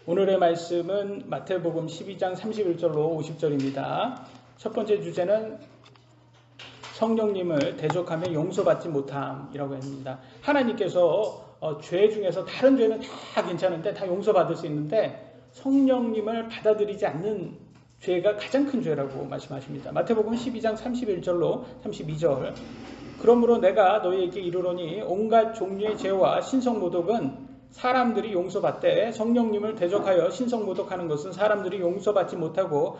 오늘의 말씀은 마태복음 12장 31절로 50절입니다. 첫 번째 주제는 성령님을 대적하며 용서받지 못함이라고 합니다. 하나님께서 죄 중에서 다른 죄는 다 괜찮은데 다 용서받을 수 있는데 성령님을 받아들이지 않는 죄가 가장 큰 죄라고 말씀하십니다. 마태복음 12장 31절로 32절. 그러므로 내가 너희에게 이르노니 온갖 종류의 죄와 신성모독은 사람들이 용서받되 성령님을 대적하여 신성모독하는 것은 사람들이 용서받지 못하고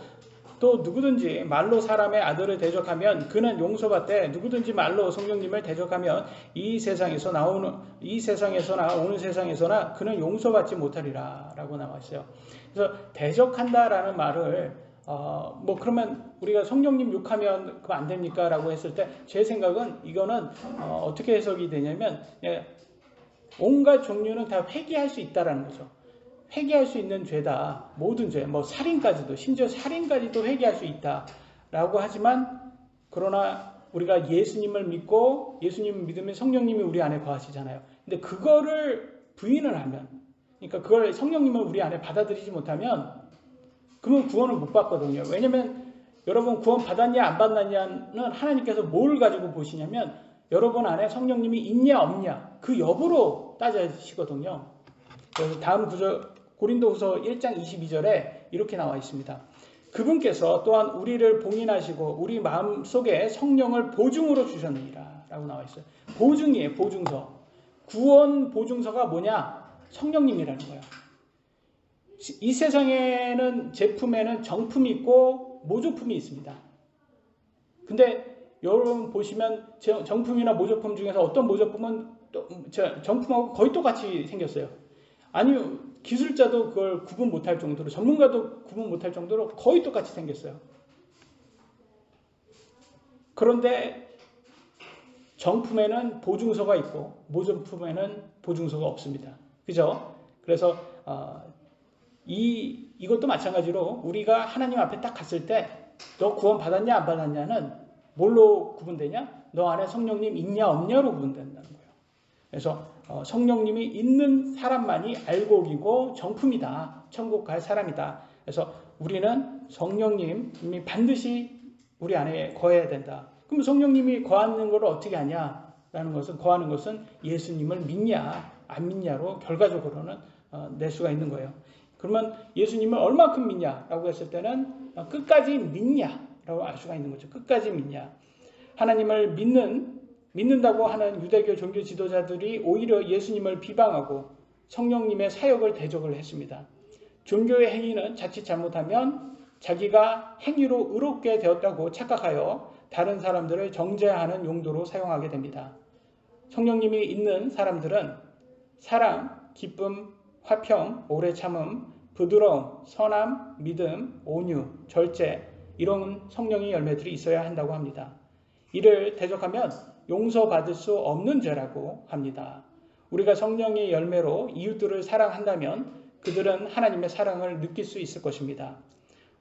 또 누구든지 말로 사람의 아들을 대적하면 그는 용서받되 누구든지 말로 성령님을 대적하면 이 세상에서나 오는 세상에서나 그는 용서받지 못하리라 라고 나와 있어요. 그래서 대적한다라는 말을 그러면 우리가 성령님 욕하면 그거 안 됩니까? 라고 했을 때 제 생각은 이거는 어떻게 해석이 되냐면 온갖 종류는 다 회개할 수 있다라는 거죠. 회개할 수 있는 죄다. 모든 죄, 살인까지도, 심지어 살인까지도 회개할 수 있다라고 하지만 그러나 우리가 예수님을 믿고 예수님을 믿으면 성령님이 우리 안에 거하시잖아요. 근데 그거를 부인을 하면, 그러니까 그걸 성령님을 우리 안에 받아들이지 못하면 그러면 구원을 못 받거든요. 왜냐면 여러분 구원 받았냐 안 받았냐는 하나님께서 뭘 가지고 보시냐면 여러분 안에 성령님이 있냐 없냐 그 여부로 따지시거든요. 그래서 다음 구절 고린도후서 1장 22절에 이렇게 나와 있습니다. 그분께서 또한 우리를 봉인하시고 우리 마음속에 성령을 보증으로 주셨느니라 라고 나와 있어요. 보증이에요. 보증서. 구원 보증서가 뭐냐? 성령님이라는 거예요. 이 세상에는 제품에는 정품이 있고 모조품이 있습니다. 근데 여러분 보시면 정품이나 모조품 중에서 어떤 모조품은 정품하고 거의 똑같이 생겼어요. 아니면 기술자도 그걸 구분 못할 정도로, 전문가도 구분 못할 정도로 거의 똑같이 생겼어요. 그런데 정품에는 보증서가 있고 모조품에는 보증서가 없습니다. 그죠? 그래서 이것도 마찬가지로 우리가 하나님 앞에 딱 갔을 때 너 구원 받았냐 안 받았냐는 뭘로 구분되냐? 너 안에 성령님 있냐 없냐로 구분된다는 거예요. 그래서 성령님이 있는 사람만이 알곡이고 정품이다. 천국 갈 사람이다. 그래서 우리는 성령님이 반드시 우리 안에 거해야 된다. 그럼 성령님이 거하는 걸 어떻게 하냐라는 것은 거하는 것은 예수님을 믿냐 안 믿냐로 결과적으로는 낼 수가 있는 거예요. 그러면 예수님을 얼마큼 믿냐라고 했을 때는 끝까지 믿냐라고 알 수가 있는 거죠. 끝까지 믿냐. 하나님을 믿는다고 하는 유대교 종교 지도자들이 오히려 예수님을 비방하고 성령님의 사역을 대적을 했습니다. 종교의 행위는 자칫 잘못하면 자기가 행위로 의롭게 되었다고 착각하여 다른 사람들을 정죄하는 용도로 사용하게 됩니다. 성령님이 있는 사람들은 사랑, 기쁨, 화평, 오래 참음, 부드러움, 선함, 믿음, 온유, 절제 이런 성령의 열매들이 있어야 한다고 합니다. 이를 대적하면 용서받을 수 없는 죄라고 합니다. 우리가 성령의 열매로 이웃들을 사랑한다면 그들은 하나님의 사랑을 느낄 수 있을 것입니다.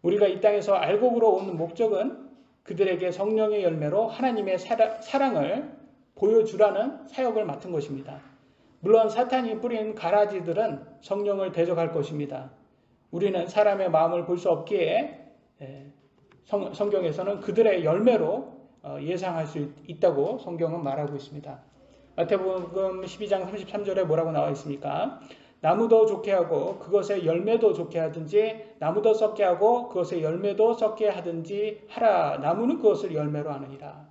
우리가 이 땅에서 알곡으로 온 목적은 그들에게 성령의 열매로 하나님의 사랑을 보여주라는 사역을 맡은 것입니다. 물론 사탄이 뿌린 가라지들은 성령을 대적할 것입니다. 우리는 사람의 마음을 볼 수 없기에 성경에서는 그들의 열매로 예상할 수 있다고 성경은 말하고 있습니다. 마태복음 12장 33절에 뭐라고 나와 있습니까? 나무도 좋게 하고 그것의 열매도 좋게 하든지 나무도 썩게 하고 그것의 열매도 썩게 하든지 하라. 나무는 그것을 열매로 하느니라.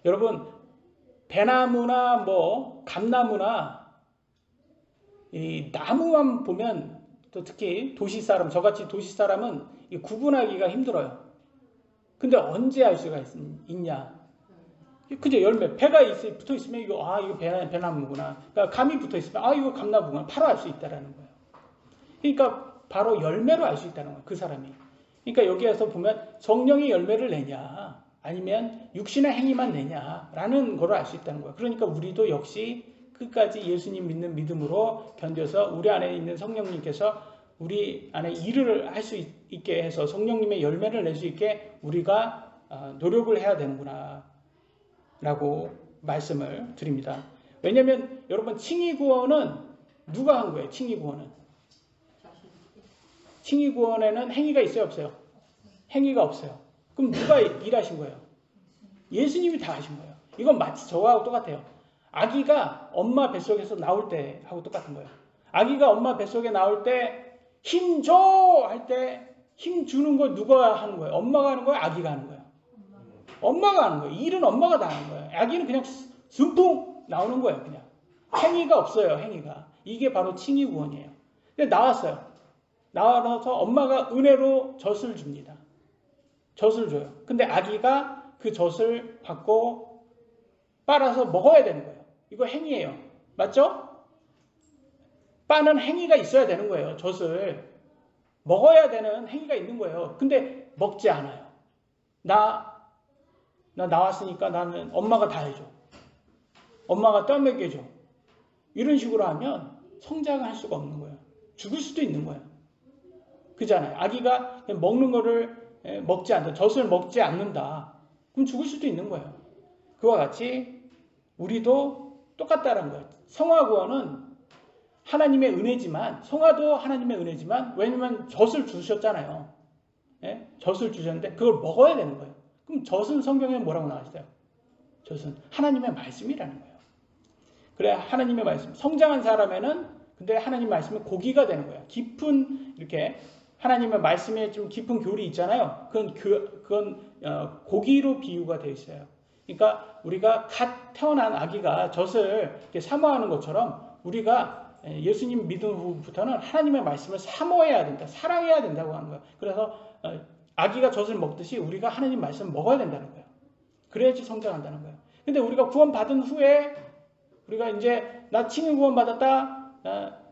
여러분 배나무나 감나무나 이 나무만 보면 또 특히 도시사람, 저같이 도시사람은 구분하기가 힘들어요. 근데 언제 알 수가 있냐? 그죠? 열매. 배가 붙어 있으면 이거 배나무구나. 그러니까 감이 붙어 있으면 이거 감나무구나. 바로 알 수 있다라는 거예요. 그러니까 바로 열매로 알 수 있다는 거예요. 그 사람이. 그러니까 여기에서 보면 성령의 열매를 내냐 아니면 육신의 행위만 내냐라는 걸 알 수 있다는 거예요. 그러니까 우리도 역시 끝까지 예수님 믿는 믿음으로 견뎌서 우리 안에 있는 성령님께서 우리 안에 일을 할 수 있게 해서 성령님의 열매를 낼 수 있게 우리가 노력을 해야 되는구나 라고 말씀을 드립니다. 왜냐하면 여러분 칭의 구원은 누가 한 거예요? 칭의 구원은 칭의 구원에는 행위가 있어요, 없어요? 행위가 없어요. 그럼 누가 일하신 거예요? 예수님이 다 하신 거예요. 이건 마치 저하고 똑같아요. 아기가 엄마 뱃속에서 나올 때 하고 똑같은 거예요. 아기가 엄마 뱃속에 나올 때 힘 줘! 할 때 힘 주는 거 누가 하는 거예요? 엄마가 하는 거예요? 아기가 하는 거예요? 엄마가 하는 거예요. 일은 엄마가 다 하는 거예요. 아기는 그냥 순풍 나오는 거예요. 그냥. 행위가 없어요. 행위가. 이게 바로 칭의 구원이에요. 근데 나왔어요. 나와서 엄마가 은혜로 젖을 줍니다. 젖을 줘요. 근데 아기가 그 젖을 받고 빨아서 먹어야 되는 거예요. 이거 행위예요. 맞죠? 빠는 행위가 있어야 되는 거예요. 젖을 먹어야 되는 행위가 있는 거예요. 근데 먹지 않아요. 나 나왔으니까 나는 엄마가 다 해줘. 엄마가 떠먹여줘. 이런 식으로 하면 성장할 수가 없는 거예요. 죽을 수도 있는 거예요. 그잖아요. 아기가 먹는 거를 먹지 않는다. 젖을 먹지 않는다. 그럼 죽을 수도 있는 거예요. 그와 같이 우리도 똑같다는 거예요. 성화 구원은 하나님의 은혜지만, 성화도 하나님의 은혜지만, 왜냐면 젖을 주셨잖아요. 예? 젖을 주셨는데 그걸 먹어야 되는 거예요. 그럼 젖은 성경에 뭐라고 나와있어요? 젖은 하나님의 말씀이라는 거예요. 그래 하나님의 말씀. 성장한 사람에는 근데 하나님 말씀은 고기가 되는 거예요. 깊은 이렇게 하나님의 말씀에 좀 깊은 교리 있잖아요. 그건 고기로 비유가 되어 있어요. 그러니까 우리가 갓 태어난 아기가 젖을 이렇게 사모하는 것처럼 우리가 예수님 믿은 후부터는 하나님의 말씀을 사모해야 된다. 사랑해야 된다고 하는 거예요. 그래서 아기가 젖을 먹듯이 우리가 하나님 말씀을 먹어야 된다는 거예요. 그래야지 성장한다는 거예요. 근데 우리가 구원 받은 후에 우리가 이제 나 칭의 구원 받았다.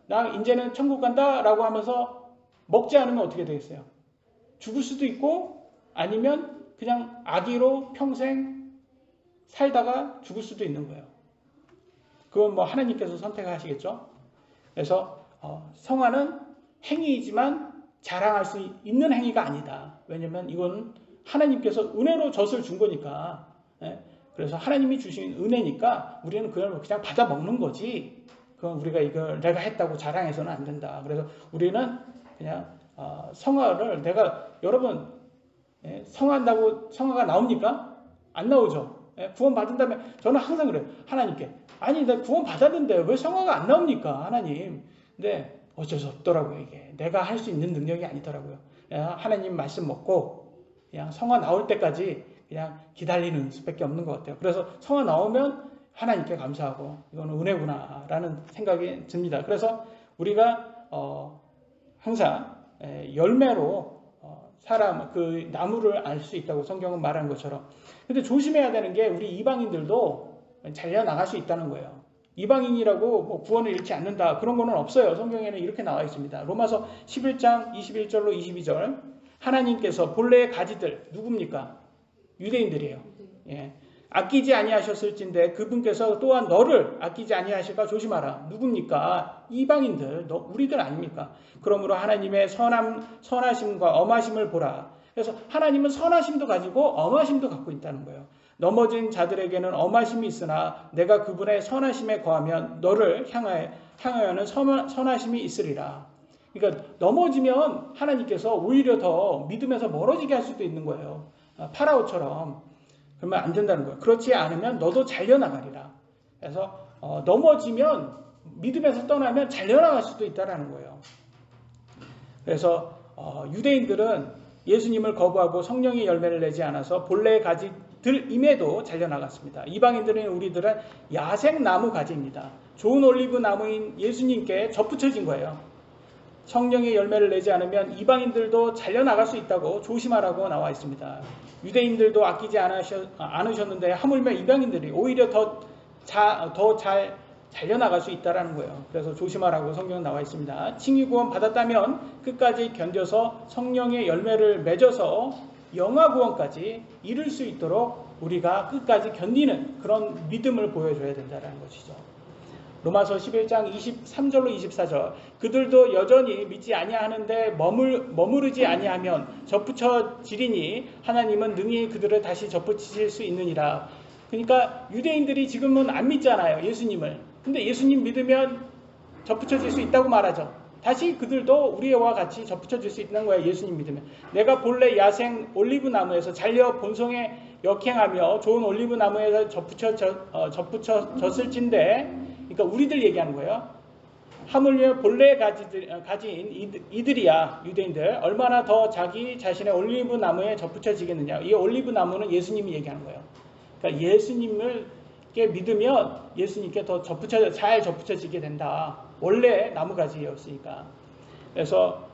나 이제는 천국 간다 라고 하면서 먹지 않으면 어떻게 되겠어요? 죽을 수도 있고 아니면 그냥 아기로 평생 살다가 죽을 수도 있는 거예요. 그건 뭐 하나님께서 선택하시겠죠. 그래서 성화는 행위이지만 자랑할 수 있는 행위가 아니다. 왜냐면 이건 하나님께서 은혜로 젖을 준 거니까. 그래서 하나님이 주신 은혜니까 우리는 그걸 그냥 받아 먹는 거지. 그건 우리가 이걸 내가 했다고 자랑해서는 안 된다. 그래서 우리는 그냥 성화를 여러분 성화한다고 성화가 나옵니까? 안 나오죠. 구원 받은 다음에 저는 항상 그래요. 하나님께 아니 나 구원 받았는데 왜 성화가 안 나옵니까? 하나님. 근데 어쩔 수 없더라고요. 이게 내가 할 수 있는 능력이 아니더라고요. 하나님 말씀 먹고 그냥 성화 나올 때까지 그냥 기다리는 수밖에 없는 것 같아요. 그래서 성화 나오면 하나님께 감사하고 이거는 은혜구나라는 생각이 듭니다. 그래서 우리가 항상 열매로 사람 그 나무를 알 수 있다고 성경은 말하는 것처럼. 근데 조심해야 되는 게 우리 이방인들도 잘려 나갈 수 있다는 거예요. 이방인이라고 뭐 구원을 잃지 않는다 그런 거는 없어요. 성경에는 이렇게 나와 있습니다. 로마서 11장 21절로 22절 하나님께서 본래의 가지들 누굽니까? 유대인들이에요. 예. 아끼지 아니하셨을진데 그분께서 또한 너를 아끼지 아니하실까 조심하라. 누굽니까? 이방인들, 우리들 아닙니까? 그러므로 하나님의 선하심과 엄하심을 보라. 그래서 하나님은 선하심도 가지고 엄하심도 갖고 있다는 거예요. 넘어진 자들에게는 엄하심이 있으나 내가 그분의 선하심에 거하면 너를 향하여는 선하심이 있으리라. 그러니까 넘어지면 하나님께서 오히려 더 믿음에서 멀어지게 할 수도 있는 거예요. 파라오처럼. 그러면 안 된다는 거예요. 그렇지 않으면 너도 잘려나가리라. 그래서 넘어지면 믿음에서 떠나면 잘려나갈 수도 있다는 거예요. 그래서 유대인들은 예수님을 거부하고 성령의 열매를 내지 않아서 본래의 가지들임에도 잘려나갔습니다. 이방인들인 우리들은 야생나무 가지입니다. 좋은 올리브 나무인 예수님께 접붙여진 거예요. 성령의 열매를 내지 않으면 이방인들도 잘려나갈 수 있다고 조심하라고 나와 있습니다. 유대인들도 아끼지 않으셨는데 하물며 이방인들이 오히려 더 잘 잘려나갈 수 있다는 거예요. 그래서 조심하라고 성경에 나와 있습니다. 칭의 구원 받았다면 끝까지 견뎌서 성령의 열매를 맺어서 영화 구원까지 이룰 수 있도록 우리가 끝까지 견디는 그런 믿음을 보여줘야 된다는 것이죠. 로마서 11장 23절로 24절 그들도 여전히 믿지 아니하는데 머무르지 아니하면 접붙여지리니 하나님은 능히 그들을 다시 접붙이실 수 있느니라. 그러니까 유대인들이 지금은 안 믿잖아요. 예수님을. 근데 예수님 믿으면 접붙여질 수 있다고 말하죠. 다시 그들도 우리와 같이 접붙여질 수 있는 거예요. 예수님 믿으면. 내가 본래 야생 올리브 나무에서 잘려 본성에 역행하며 좋은 올리브 나무에서 접붙여졌을진데, 그러니까 우리들 얘기하는 거예요. 하물며 본래 가진 이들이야, 유대인들, 얼마나 더 자기 자신의 올리브 나무에 접붙여지겠느냐. 이 올리브 나무는 예수님이 얘기하는 거예요. 그러니까 예수님을 믿으면 예수님께 더 잘 접붙여지게 된다. 원래 나무가지였으니까. 그래서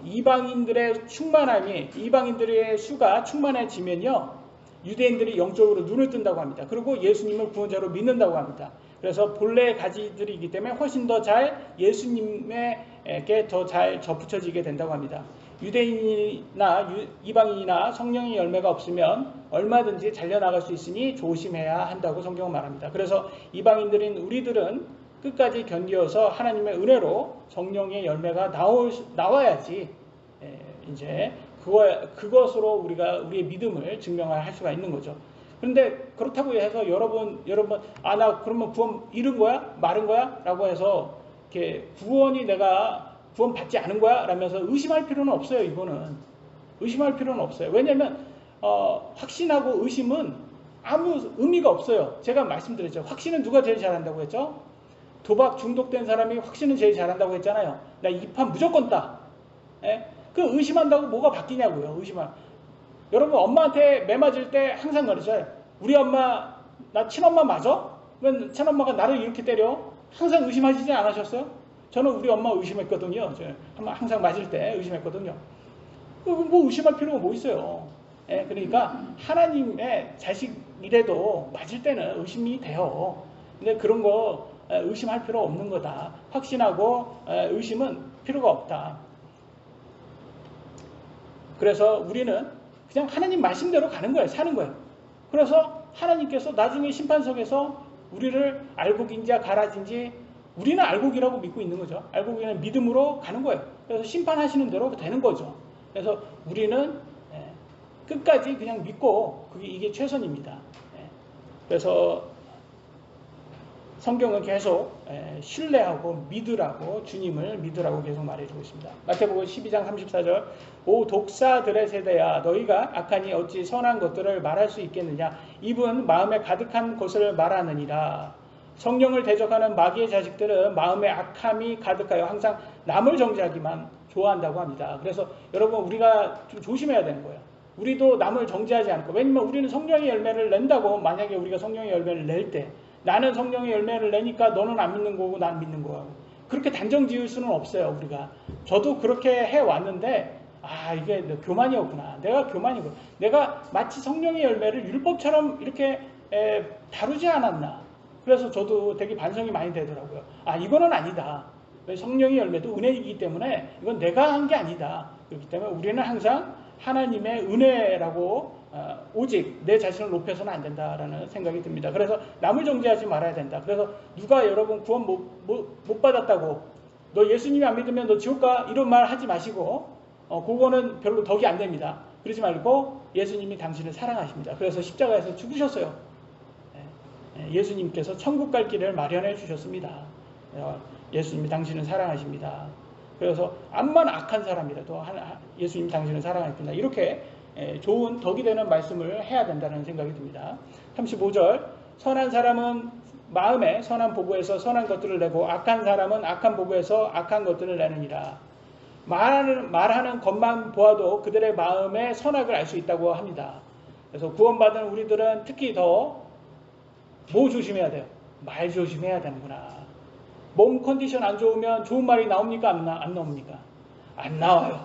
이방인들의 충만함이, 이방인들의 수가 충만해지면요, 유대인들이 영적으로 눈을 뜬다고 합니다. 그리고 예수님을 구원자로 믿는다고 합니다. 그래서 본래 가지들이기 때문에 훨씬 더 잘 예수님에게 더 잘 접붙여지게 된다고 합니다. 유대인이나 이방인이나 성령의 열매가 없으면 얼마든지 잘려나갈 수 있으니 조심해야 한다고 성경은 말합니다. 그래서 이방인들인 우리들은 끝까지 견디어서 하나님의 은혜로 성령의 열매가 나와야지 이제 그것으로 우리가 우리의 믿음을 증명할 수가 있는 거죠. 그런데 그렇다고 해서 여러분 나 그러면 구원 잃은 거야? 마른 거야? 라고 해서 이렇게 내가 구원 받지 않은 거야? 라면서 의심할 필요는 없어요. 이거는 의심할 필요는 없어요. 왜냐하면 확신하고 의심은 아무 의미가 없어요. 제가 말씀드렸죠. 확신은 누가 제일 잘한다고 했죠? 도박 중독된 사람이 확신은 제일 잘한다고 했잖아요. 나 이 판 무조건 따. 그 의심한다고 뭐가 바뀌냐고요. 여러분 엄마한테 매 맞을 때 항상 그러죠. 우리 엄마 나 친엄마 맞아? 그러면 친엄마가 나를 이렇게 때려? 항상 의심하시지 않으셨어요? 저는 우리 엄마 의심했거든요. 항상 맞을 때 의심했거든요. 뭐 의심할 필요가 뭐 있어요. 그러니까 하나님의 자식이라도 맞을 때는 의심이 돼요. 근데 그런 거 의심할 필요 없는 거다. 확신하고 의심은 필요가 없다. 그래서 우리는 그냥 하나님 말씀대로 가는 거예요. 사는 거예요. 그래서 하나님께서 나중에 심판석에서 우리를 알곡인지 가라진지 우리는 알곡이라고 믿고 있는 거죠. 알곡이는 믿음으로 가는 거예요. 그래서 심판하시는 대로 되는 거죠. 그래서 우리는 끝까지 그냥 믿고 이게 최선입니다. 그래서 성경은 계속 신뢰하고 믿으라고, 주님을 믿으라고 계속 말해주고 있습니다. 마태복음 12장 34절 오 독사들의 세대야, 너희가 악하니 어찌 선한 것들을 말할 수 있겠느냐. 입은 마음에 가득한 것을 말하느니라. 성령을 대적하는 마귀의 자식들은 마음에 악함이 가득하여 항상 남을 정죄하기만 좋아한다고 합니다. 그래서 여러분 우리가 좀 조심해야 되는 거예요. 우리도 남을 정죄하지 않고, 왜냐면 우리는 성령의 열매를 낸다고, 만약에 우리가 성령의 열매를 낼 때 나는 성령의 열매를 내니까 너는 안 믿는 거고 난 믿는 거고, 그렇게 단정 지을 수는 없어요. 우리가 저도 그렇게 해왔는데 이게 교만이었구나. 내가 교만이고 내가 마치 성령의 열매를 율법처럼 이렇게 다루지 않았나. 그래서 저도 되게 반성이 많이 되더라고요. 이거는 아니다. 성령의 열매도 은혜이기 때문에 이건 내가 한 게 아니다. 그렇기 때문에 우리는 항상 하나님의 은혜라고 오직 내 자신을 높여서는 안 된다라는 생각이 듭니다. 그래서 남을 정죄하지 말아야 된다. 그래서 누가 여러분 구원 못 받았다고 너 예수님이 안 믿으면 너 지옥 가 이런 말 하지 마시고 그거는 별로 덕이 안 됩니다. 그러지 말고 예수님이 당신을 사랑하십니다. 그래서 십자가에서 죽으셨어요. 예수님께서 천국 갈 길을 마련해 주셨습니다. 예수님이 당신을 사랑하십니다. 그래서 암만 악한 사람이라도 예수님 당신을 사랑하십니다. 이렇게 좋은 덕이 되는 말씀을 해야 된다는 생각이 듭니다. 35절 선한 사람은 마음에 선한 보고에서 선한 것들을 내고 악한 사람은 악한 보고에서 악한 것들을 내느니라. 말하는 것만 보아도 그들의 마음의 선악을 알 수 있다고 합니다. 그래서 구원받은 우리들은 특히 더 뭐 조심해야 돼요? 말 조심해야 되는구나. 몸 컨디션 안 좋으면 좋은 말이 나옵니까? 안 나옵니까? 안 나와요.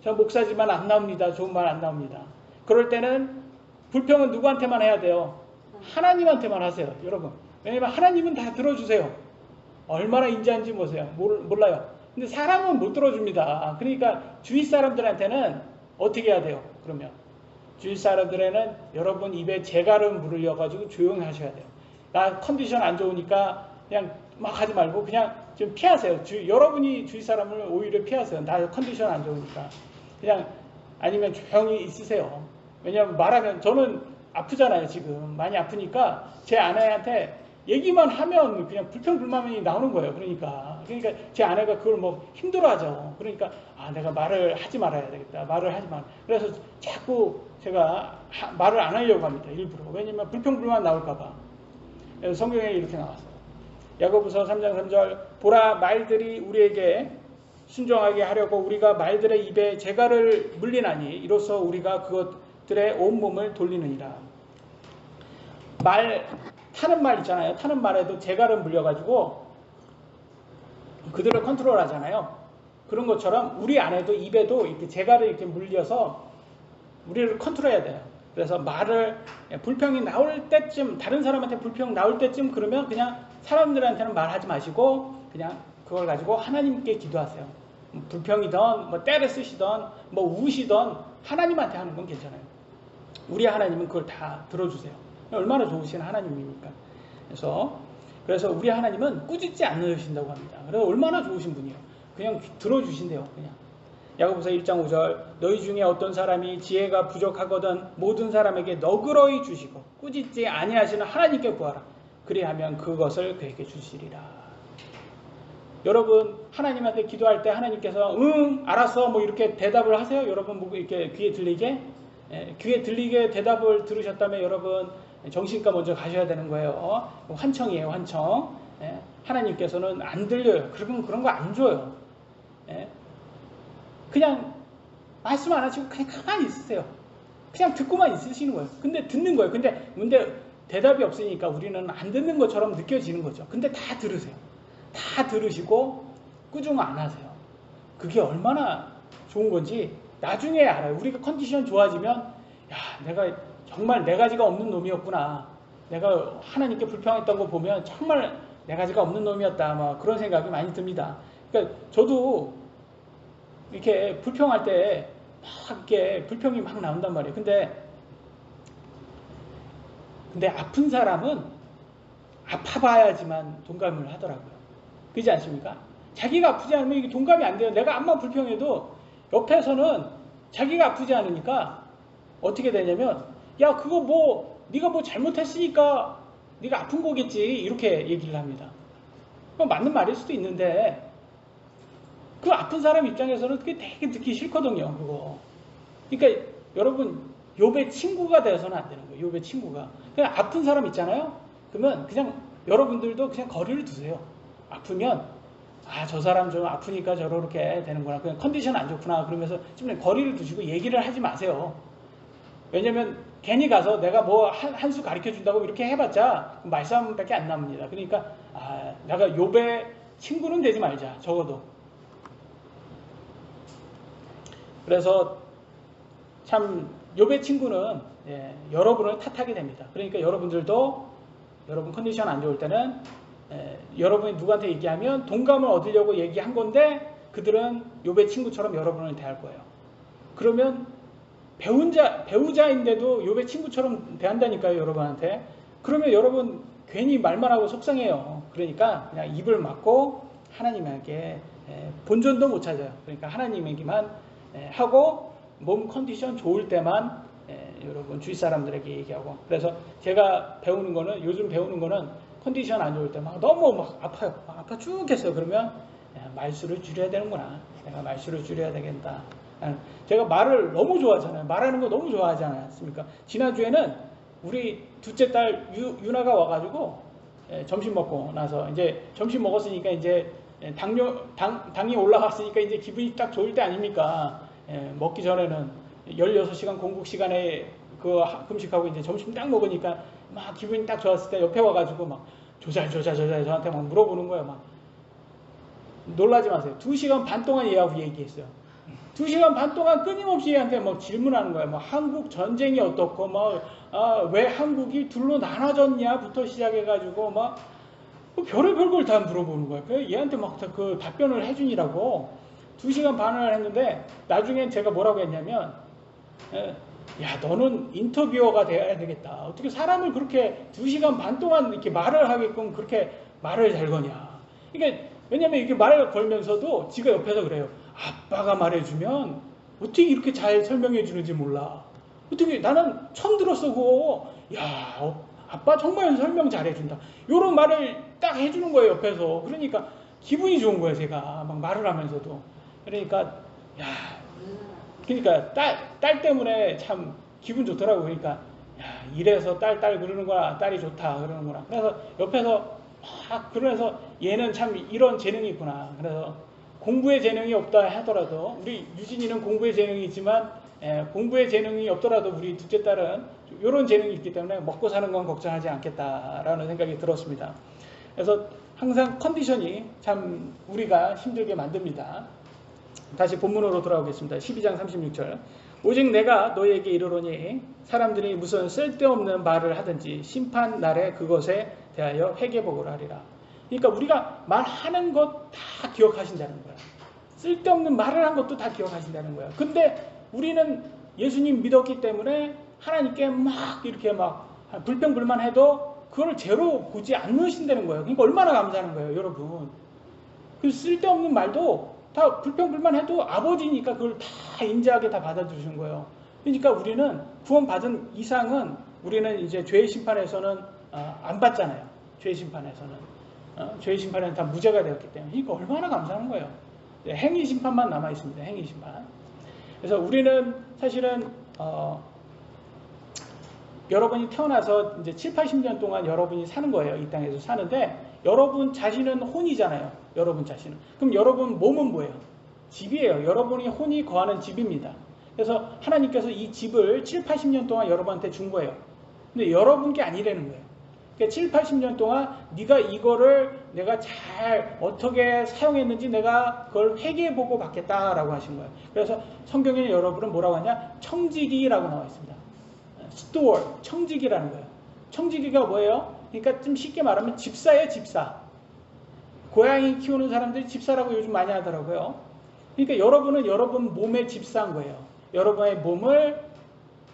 저 목사지만 안 나옵니다. 좋은 말 안 나옵니다. 그럴 때는 불평은 누구한테만 해야 돼요? 하나님한테만 하세요. 여러분. 왜냐면 하나님은 다 들어주세요. 얼마나 인자한지 보세요. 몰라요. 근데 사람은 못 들어줍니다. 그러니까 주위 사람들한테는 어떻게 해야 돼요? 그러면 주위 사람들에는 여러분 입에 재가름 물려가지고 조용히 하셔야 돼요. 나 컨디션 안 좋으니까 그냥 막 하지 말고 그냥 좀 피하세요. 여러분이 주위 사람을 오히려 피하세요. 나 컨디션 안 좋으니까. 그냥 아니면 조용히 있으세요. 왜냐하면 말하면 저는 아프잖아요. 지금 많이 아프니까 제 아내한테 얘기만 하면 그냥 불평불만이 나오는 거예요. 그러니까 제 아내가 그걸 뭐 힘들어하죠. 그러니까 내가 말을 하지 말아야 되겠다. 말을 하지 말. 그래서 자꾸 제가 말을 안 하려고 합니다. 일부러. 왜냐면 불평불만 나올까봐. 그래서 성경에 이렇게 나왔어요. 야고보서 3장 3절 보라 말들이 우리에게 순종하게 하려고 우리가 말들의 입에 재갈을 물리나니 이로써 우리가 그것들의 온몸을 돌리느니라. 타는 말 있잖아요. 타는 말에도 재갈을 물려가지고 그들을 컨트롤 하잖아요. 그런 것처럼 우리 안에도 입에도 이렇게 재갈을 이렇게 물려서 우리를 컨트롤해야 돼요. 그래서 말을 불평이 나올 때쯤 다른 사람한테 불평 나올 때쯤 그러면 그냥 사람들한테는 말하지 마시고 그냥 그걸 가지고 하나님께 기도하세요. 불평이든 뭐 때를 쓰시던 뭐 우시던 하나님한테 하는 건 괜찮아요. 우리 하나님은 그걸 다 들어주세요. 얼마나 좋으신 하나님입니까? 그래서 우리 하나님은 꾸짖지 않으신다고 합니다. 그래서 얼마나 좋으신 분이에요. 그냥 들어주신대요. 그냥. 야고보서 1장 5절 너희 중에 어떤 사람이 지혜가 부족하거든 모든 사람에게 너그러이 주시고 꾸짖지 아니하시는 하나님께 구하라. 그리하면 그것을 그에게 주시리라. 여러분 하나님한테 기도할 때 하나님께서 응 알았어 뭐 이렇게 대답을 하세요? 여러분 뭐 이렇게 귀에 들리게? 귀에 들리게 대답을 들으셨다면 여러분 정신과 먼저 가셔야 되는 거예요. 환청이에요, 환청. 하나님께서는 안 들려요. 그런 거 안 줘요. 그냥 말씀 안 하시고 그냥 가만히 있으세요. 그냥 듣고만 있으시는 거예요. 근데 듣는 거예요. 근데 대답이 없으니까 우리는 안 듣는 것처럼 느껴지는 거죠. 근데 다 들으세요. 다 들으시고 꾸중 안 하세요. 그게 얼마나 좋은 건지 나중에 알아요. 우리가 컨디션 좋아지면 내가 정말 네 가지가 없는 놈이었구나. 내가 하나님께 불평했던 거 보면 정말 네 가지가 없는 놈이었다. 막 그런 생각이 많이 듭니다. 그러니까 저도 이렇게 불평할 때 막 이렇게 불평이 막 나온단 말이에요. 근데 아픈 사람은 아파봐야지만 동감을 하더라고요. 그렇지 않습니까? 자기가 아프지 않으면 이게 동감이 안 돼요. 내가 암만 불평해도 옆에서는 자기가 아프지 않으니까 어떻게 되냐면 야 그거 뭐 네가 뭐 잘못했으니까 네가 아픈 거겠지 이렇게 얘기를 합니다. 맞는 말일 수도 있는데 그 아픈 사람 입장에서는 그게 되게 듣기 싫거든요. 그거. 그러니까 여러분 욥의 친구가 되어서는 안 되는 거예요. 욥의 친구가. 그냥 아픈 사람 있잖아요. 그러면 그냥 여러분들도 그냥 거리를 두세요. 아프면 저 사람 좀 아프니까 저렇게 되는구나. 그냥 컨디션 안 좋구나. 그러면서 좀 거리를 두시고 얘기를 하지 마세요. 왜냐면 괜히 가서 내가 뭐 한 수 가르쳐 준다고 이렇게 해봤자 말싸움밖에 안 남습니다. 그러니까 내가 욥의 친구는 되지 말자. 적어도. 그래서 참 욥의 친구는 여러분을 탓하게 됩니다. 그러니까 여러분들도 여러분 컨디션 안 좋을 때는 여러분이 누구한테 얘기하면 동감을 얻으려고 얘기한 건데 그들은 욥의 친구처럼 여러분을 대할 거예요. 그러면 배우자인데도 욥의 친구처럼 대한다니까요, 여러분한테. 그러면 여러분 괜히 말만 하고 속상해요. 그러니까 그냥 입을 막고 하나님에게 본전도 못 찾아요. 그러니까 하나님에게만 하고 몸 컨디션 좋을 때만 여러분 주위 사람들에게 얘기하고. 그래서 제가 요즘 배우는 거는 컨디션 안 좋을 때 너무 아파요. 아파 죽겠어요. 그러면 말수를 줄여야 되는구나. 내가 말수를 줄여야 되겠다. 제가 말을 너무 좋아하잖아요. 말하는 거 너무 좋아하지 않았습니까? 지난주에는 우리 둘째 딸 유나가 와가지고 점심 먹고 나서 이제 점심 먹었으니까 이제 당이 올라갔으니까 이제 기분이 딱 좋을 때 아닙니까? 먹기 전에는 16시간 공국 시간에 그 금식하고 이제 점심 딱 먹으니까 막 기분이 딱 좋았을 때 옆에 와가지고 막 조잘 저한테 막 물어보는 거예요. 막 놀라지 마세요. 2시간 반 동안 얘하고 얘기했어요. 2시간 반 동안 끊임없이 얘한테 막 질문하는 거예요. 막 한국 전쟁이 어떻고 왜 한국이 둘로 나눠졌냐부터 시작해가지고 막 별의별 걸 다 물어보는 거예요. 그래서 얘한테 막 그 답변을 해주니라고 2시간 반을 했는데 나중엔 제가 뭐라고 했냐면 야 너는 인터뷰어가 돼야 되겠다. 어떻게 사람을 그렇게 2시간 반 동안 이렇게 말을 하게끔 그렇게 말을 잘 거냐. 이게 왜냐면 이게 말을 걸면서도 지가 옆에서 그래요. 아빠가 말해주면 어떻게 이렇게 잘 설명해 주는지 몰라. 어떻게 나는 처음 들었어 그거. 야 아빠 정말 설명 잘해준다. 이런 말을 딱 해주는 거예요, 옆에서. 그러니까 기분이 좋은 거예요, 제가 막 말을 하면서도. 그러니까 야, 그러니까 딸 때문에 참 기분 좋더라고요. 그러니까 야, 이래서 딸 그러는구나, 딸이 좋다 그러는구나. 그래서 옆에서 막 그러면서 얘는 참 이런 재능이 있구나. 그래서 공부에 재능이 없다 하더라도 우리 유진이는 공부에 재능이 있지만 공부에 재능이 없더라도 우리 둘째 딸은 이런 재능이 있기 때문에 먹고 사는 건 걱정하지 않겠다라는 생각이 들었습니다. 그래서 항상 컨디션이 참 우리가 힘들게 만듭니다. 다시 본문으로 돌아오겠습니다. 12장 36절. 오직 내가 너희에게 이르노니 사람들이 무슨 쓸데없는 말을 하든지 심판 날에 그것에 대하여 회개복을 하리라. 그러니까 우리가 말하는 것 다 기억하신다는 거야. 쓸데없는 말을 한 것도 다 기억하신다는 거야. 근데 우리는 예수님 믿었기 때문에 하나님께 막 이렇게 막 불평불만해도 그걸 죄로 보지 않으신다는 거예요. 그러니까 얼마나 감사한 거예요, 여러분. 그 쓸데없는 말도 다 불평불만해도 아버지니까 그걸 다 인자하게 다 받아주신 거예요. 그러니까 우리는 구원받은 이상은 우리는 이제 죄의 심판에서는 안 받잖아요. 죄의 심판에서는. 죄의 심판에는 다 무죄가 되었기 때문에. 그러니까 얼마나 감사한 거예요. 행위 심판만 남아 있습니다. 행위 심판. 그래서 우리는 사실은 여러분이 태어나서 이제 7, 80년 동안 여러분이 사는 거예요. 이 땅에서 사는데 여러분 자신은 혼이잖아요. 여러분 자신은. 그럼 여러분 몸은 뭐예요? 집이에요. 여러분이 혼이 거하는 집입니다. 그래서 하나님께서 이 집을 7, 80년 동안 여러분한테 준 거예요. 근데 여러분 게 아니라는 거예요. 그러니까 7, 80년 동안 네가 이거를 내가 잘 어떻게 사용했는지 내가 그걸 회개해보고 받겠다라고 하신 거예요. 그래서 성경에는 여러분은 뭐라고 하냐? 청지기라고 나와 있습니다. 스토어, 청지기라는 거예요. 청지기가 뭐예요? 그러니까 좀 쉽게 말하면 집사예요, 집사. 고양이 키우는 사람들이 집사라고 요즘 많이 하더라고요. 그러니까 여러분은 여러분 몸의 집사인 거예요. 여러분의 몸을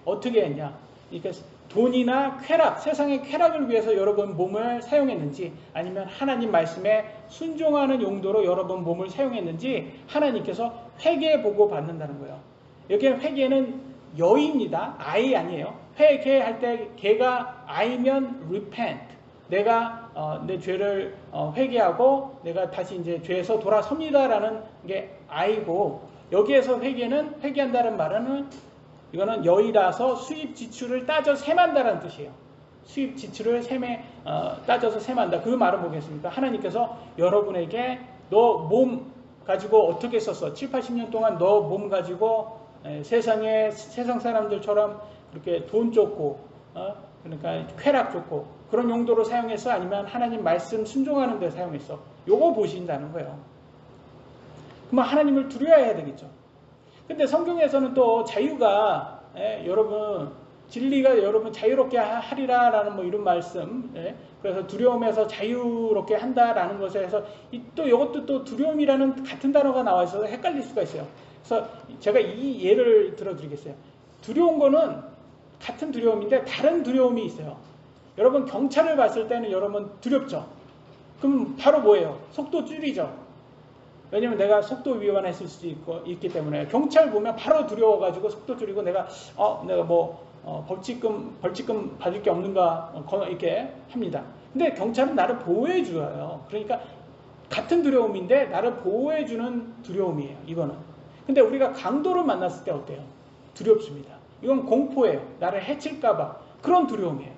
어떻게 했냐? 그러니까 돈이나 쾌락, 세상의 쾌락을 위해서 여러분 몸을 사용했는지 아니면 하나님 말씀에 순종하는 용도로 여러분 몸을 사용했는지 하나님께서 회개해보고 받는다는 거예요. 여기 회개는 여입니다. I 아니에요. 회개할 때 개가 I면 repent. 내가 내 죄를 회개하고 내가 다시 이제 죄에서 돌아섭니다라는 게 I고 여기에서 회개한다는 말은 이거는 여이라서 수입 지출을 따져 세만다라는 뜻이에요. 수입 지출을 따져서 세만다. 그 말은 뭐겠습니까? 하나님께서 여러분에게 너 몸 가지고 어떻게 썼어? 7, 80년 동안 너 몸 가지고 세상 사람들처럼 그렇게 돈 쫓고 그러니까 쾌락 쫓고 그런 용도로 사용했어? 아니면 하나님 말씀 순종하는 데 사용했어? 요거 보신다는 거예요. 그러면 하나님을 두려워해야 되겠죠. 근데 성경에서는 또 자유가 여러분 진리가 여러분 자유롭게 하리라라는 뭐 이런 말씀 그래서 두려움에서 자유롭게 한다라는 것에서 또 이것도 또 두려움이라는 같은 단어가 나와 있어서 헷갈릴 수가 있어요. 그래서 제가 이 예를 들어드리겠어요. 두려운 거는 같은 두려움인데 다른 두려움이 있어요. 여러분 경찰을 봤을 때는 여러분 두렵죠. 그럼 바로 뭐예요? 속도 줄이죠. 왜냐면 내가 속도 위반했을 수도 있기 때문에 경찰 보면 바로 두려워가지고 속도 줄이고 내가 뭐 벌칙금 받을 게 없는가 이렇게 합니다. 근데 경찰은 나를 보호해줘요. 그러니까 같은 두려움인데 나를 보호해주는 두려움이에요. 이거는. 근데 우리가 강도를 만났을 때 어때요? 두렵습니다. 이건 공포예요. 나를 해칠까봐 그런 두려움이에요.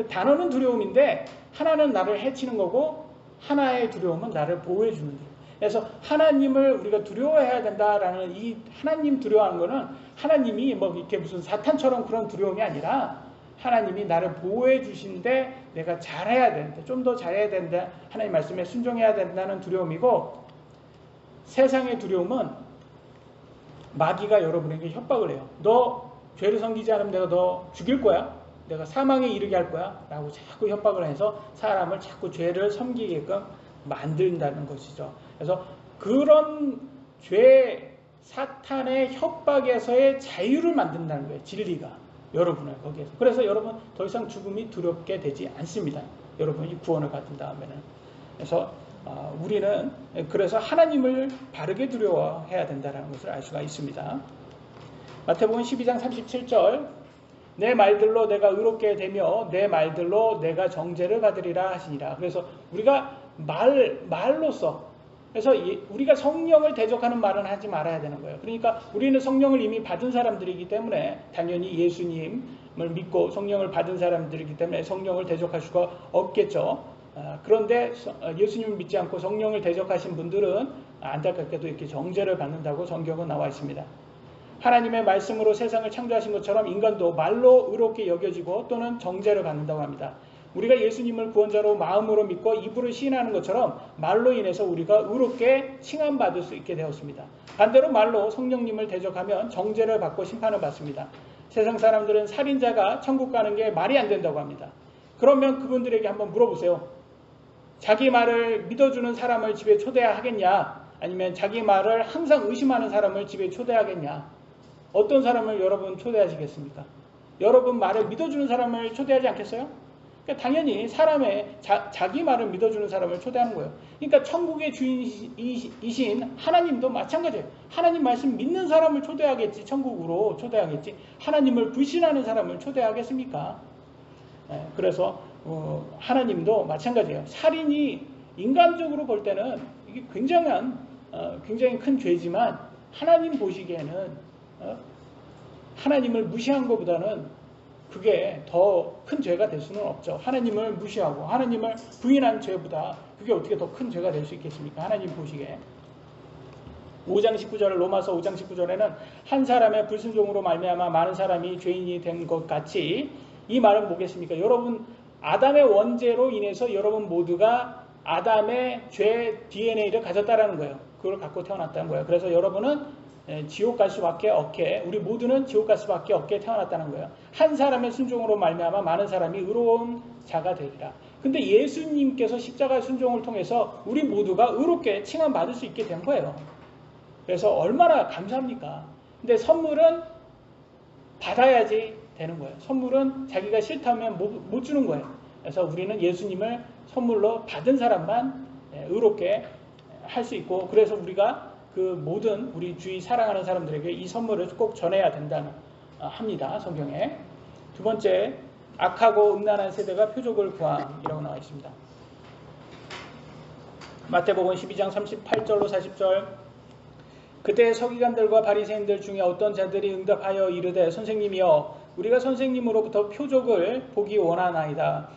단어는 두려움인데 하나는 나를 해치는 거고 하나의 두려움은 나를 보호해주는 두려움. 그래서 하나님을 우리가 두려워해야 된다라는 이 하나님 두려워하는 거는 하나님이 뭐 이렇게 무슨 사탄처럼 그런 두려움이 아니라 하나님이 나를 보호해 주신데 내가 잘해야 되는데 좀 더 잘해야 된다. 하나님 말씀에 순종해야 된다는 두려움이고 세상의 두려움은 마귀가 여러분에게 협박을 해요. 너 죄를 섬기지 않으면 내가 너 죽일 거야. 내가 사망에 이르게 할 거야. 라고 자꾸 협박을 해서 사람을 자꾸 죄를 섬기게끔 만든다는 것이죠. 그래서 그런 사탄의 협박에서의 자유를 만든다는 거예요. 진리가 여러분을 거기에서. 그래서 여러분 더 이상 죽음이 두렵게 되지 않습니다. 여러분이 구원을 받은 다음에는. 그래서 우리는 그래서 하나님을 바르게 두려워해야 된다는 것을 알 수가 있습니다. 마태복음 12장 37절 내 말들로 내가 의롭게 되며 내 말들로 내가 정죄를 받으리라 하시니라. 그래서 우리가 말로써, 그래서 우리가 성령을 대적하는 말은 하지 말아야 되는 거예요. 그러니까 우리는 성령을 이미 받은 사람들이기 때문에 당연히 예수님을 믿고 성령을 받은 사람들이기 때문에 성령을 대적할 수가 없겠죠. 그런데 예수님을 믿지 않고 성령을 대적하신 분들은 안타깝게도 이렇게 정죄를 받는다고 성경은 나와 있습니다. 하나님의 말씀으로 세상을 창조하신 것처럼 인간도 말로 의롭게 여겨지고 또는 정죄를 받는다고 합니다. 우리가 예수님을 구원자로 마음으로 믿고 입으로 시인하는 것처럼 말로 인해서 우리가 의롭게 칭함받을 수 있게 되었습니다. 반대로 말로 성령님을 대적하면 정죄를 받고 심판을 받습니다. 세상 사람들은 살인자가 천국 가는 게 말이 안 된다고 합니다. 그러면 그분들에게 한번 물어보세요. 자기 말을 믿어주는 사람을 집에 초대하겠냐? 아니면 자기 말을 항상 의심하는 사람을 집에 초대하겠냐? 어떤 사람을 여러분 초대하시겠습니까? 여러분 말을 믿어주는 사람을 초대하지 않겠어요? 그러니까 당연히 사람의 자기 말을 믿어주는 사람을 초대하는 거예요. 그러니까 천국의 주인이신 하나님도 마찬가지예요. 하나님 말씀 믿는 사람을 초대하겠지, 천국으로 초대하겠지. 하나님을 불신하는 사람을 초대하겠습니까? 그래서 하나님도 마찬가지예요. 살인이 인간적으로 볼 때는 이게 굉장히 큰 죄지만 하나님 보시기에는 하나님을 무시한 것보다는 그게 더 큰 죄가 될 수는 없죠. 하나님을 무시하고 하나님을 부인한 죄보다 그게 어떻게 더 큰 죄가 될 수 있겠습니까? 하나님 보시기에. 5장 19절, 로마서 5장 19절에는 한 사람의 불순종으로 말미암아 많은 사람이 죄인이 된 것 같이, 이 말은 뭐겠습니까? 여러분 아담의 원죄로 인해서 여러분 모두가 아담의 죄 DNA를 가졌다라는 거예요. 그걸 갖고 태어났다는 거예요. 그래서 여러분은 지옥 갈 수밖에 없게, 우리 모두는 지옥 갈 수밖에 없게 태어났다는 거예요. 한 사람의 순종으로 말미암아 많은 사람이 의로운 자가 되리라. 근데 예수님께서 십자가 순종을 통해서 우리 모두가 의롭게 칭함받을 수 있게 된 거예요. 그래서 얼마나 감사합니까? 근데 선물은 받아야지 되는 거예요. 선물은 자기가 싫다면 못 주는 거예요. 그래서 우리는 예수님을 선물로 받은 사람만 의롭게 할 수 있고, 그래서 우리가 그 모든 우리 주위 사랑하는 사람들에게 이 선물을 꼭 전해야 된다는 합니다. 성경에. 두 번째, 악하고 음란한 세대가 표적을 구함이라고 나와 있습니다. 마태복음 12장 38절로 40절. 그때 서기관들과 바리새인들 중에 어떤 자들이 응답하여 이르되 선생님이여 우리가 선생님으로부터 표적을 보기 원하나이다.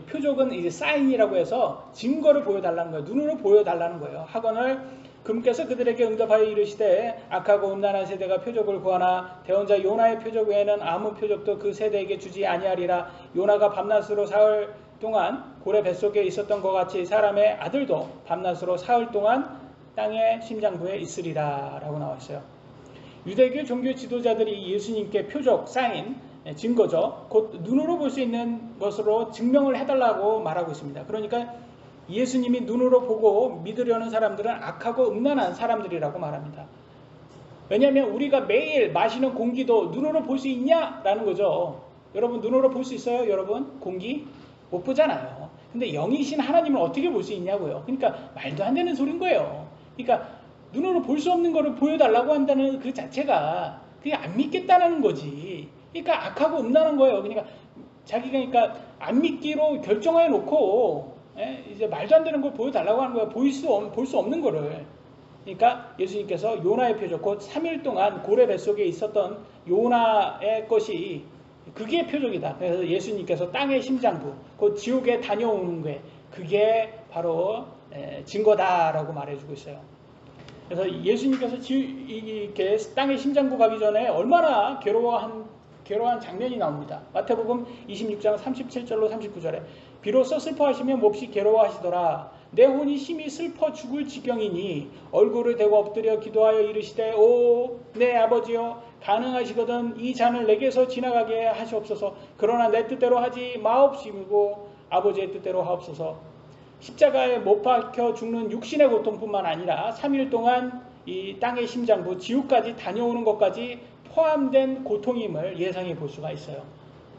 표적은 이제 사인이라고 해서 증거를 보여달라는 거예요. 눈으로 보여달라는 거예요. 하거늘 금께서 그들에게 응답하여 이르시되 악하고 음란한 세대가 표적을 구하나 대언자 요나의 표적 외에는 아무 표적도 그 세대에게 주지 아니하리라. 요나가 밤낮으로 사흘 동안 고래 뱃속에 있었던 것 같이 사람의 아들도 밤낮으로 사흘 동안 땅의 심장부에 있으리라 라고 나와 있어요. 유대교 종교 지도자들이 예수님께 표적, 사인, 증거죠. 곧 눈으로 볼 수 있는 것으로 증명을 해달라고 말하고 있습니다. 그러니까 예수님이 눈으로 보고 믿으려는 사람들은 악하고 음란한 사람들이라고 말합니다. 왜냐하면 우리가 매일 마시는 공기도 눈으로 볼 수 있냐라는 거죠. 여러분 눈으로 볼 수 있어요? 여러분 공기? 못 보잖아요. 근데 영이신 하나님을 어떻게 볼 수 있냐고요. 그러니까 말도 안 되는 소린 거예요. 그러니까 눈으로 볼 수 없는 거를 보여달라고 한다는 그 자체가 그게 안 믿겠다는 거지. 그러니까 악하고 음란한 거예요. 그러니까 자기가 안 믿기로 결정해 놓고 이제 말도 안 되는 걸 보여달라고 하는 거예요. 볼 수 없는 거를. 그러니까 예수님께서 요나의 표적, 곧 3일 동안 고래 뱃속에 있었던 요나의 것이 그게 표적이다. 그래서 예수님께서 땅의 심장부, 곧 지옥에 다녀오는 게 그게 바로 증거다라고 말해주고 있어요. 그래서 예수님께서 이렇게 땅의 심장부 가기 전에 얼마나 괴로워한 장면이 나옵니다. 마태복음 26장 37절로 39절에 비로소 슬퍼하시며 몹시 괴로워하시더라. 내 혼이 심히 슬퍼 죽을 지경이니 얼굴을 대고 엎드려 기도하여 이르시되 오 내 아버지여 가능하시거든 이 잔을 내게서 지나가게 하시옵소서. 그러나 내 뜻대로 하지 마옵시고 아버지의 뜻대로 하옵소서. 십자가에 못 박혀 죽는 육신의 고통뿐만 아니라 3일 동안 이 땅의 심장부 지옥까지 다녀오는 것까지 포함된 고통임을 예상해 볼 수가 있어요.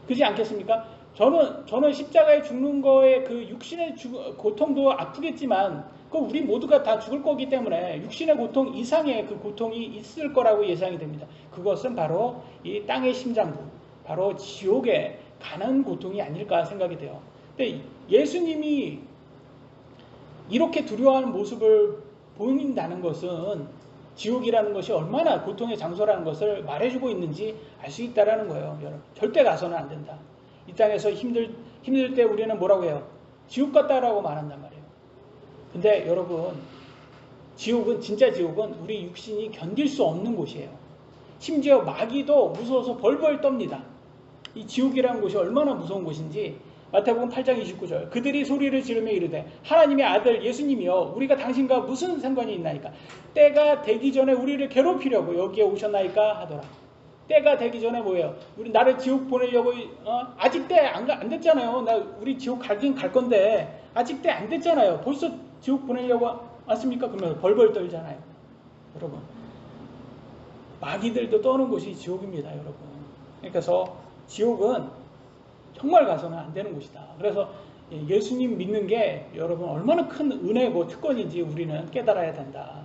그렇지 않겠습니까? 저는 십자가에 죽는 거에 그 육신의 고통도 아프겠지만 그 우리 모두가 다 죽을 거기 때문에 육신의 고통 이상의 그 고통이 있을 거라고 예상이 됩니다. 그것은 바로 이 땅의 심장부, 바로 지옥에 가는 고통이 아닐까 생각이 돼요. 근데 예수님이 이렇게 두려워하는 모습을 보인다는 것은 지옥이라는 것이 얼마나 고통의 장소라는 것을 말해주고 있는지 알 수 있다는 거예요. 여러분, 절대 가서는 안 된다. 이 땅에서 힘들 때 우리는 뭐라고 해요? 지옥 같다라고 말한단 말이에요. 근데 여러분, 지옥은, 진짜 지옥은 우리 육신이 견딜 수 없는 곳이에요. 심지어 마귀도 무서워서 벌벌 떱니다. 이 지옥이라는 곳이 얼마나 무서운 곳인지 마태복음 8장 29절, 그들이 소리를 지르며 이르되 하나님의 아들 예수님이여 우리가 당신과 무슨 상관이 있나이까? 때가 되기 전에 우리를 괴롭히려고 여기에 오셨나이까 하더라. 때가 되기 전에 뭐예요? 우리 나를 지옥 보내려고 아직 때 안 됐잖아요. 우리 지옥 가긴 갈 건데 아직 때 안 됐잖아요. 벌써 지옥 보내려고 왔습니까? 그러면 벌벌 떨잖아요. 여러분, 마귀들도 떠는 곳이 지옥입니다. 여러분. 그래서 지옥은 정말 가서는 안 되는 곳이다. 그래서 예수님 믿는 게 여러분 얼마나 큰 은혜고 특권인지 우리는 깨달아야 된다.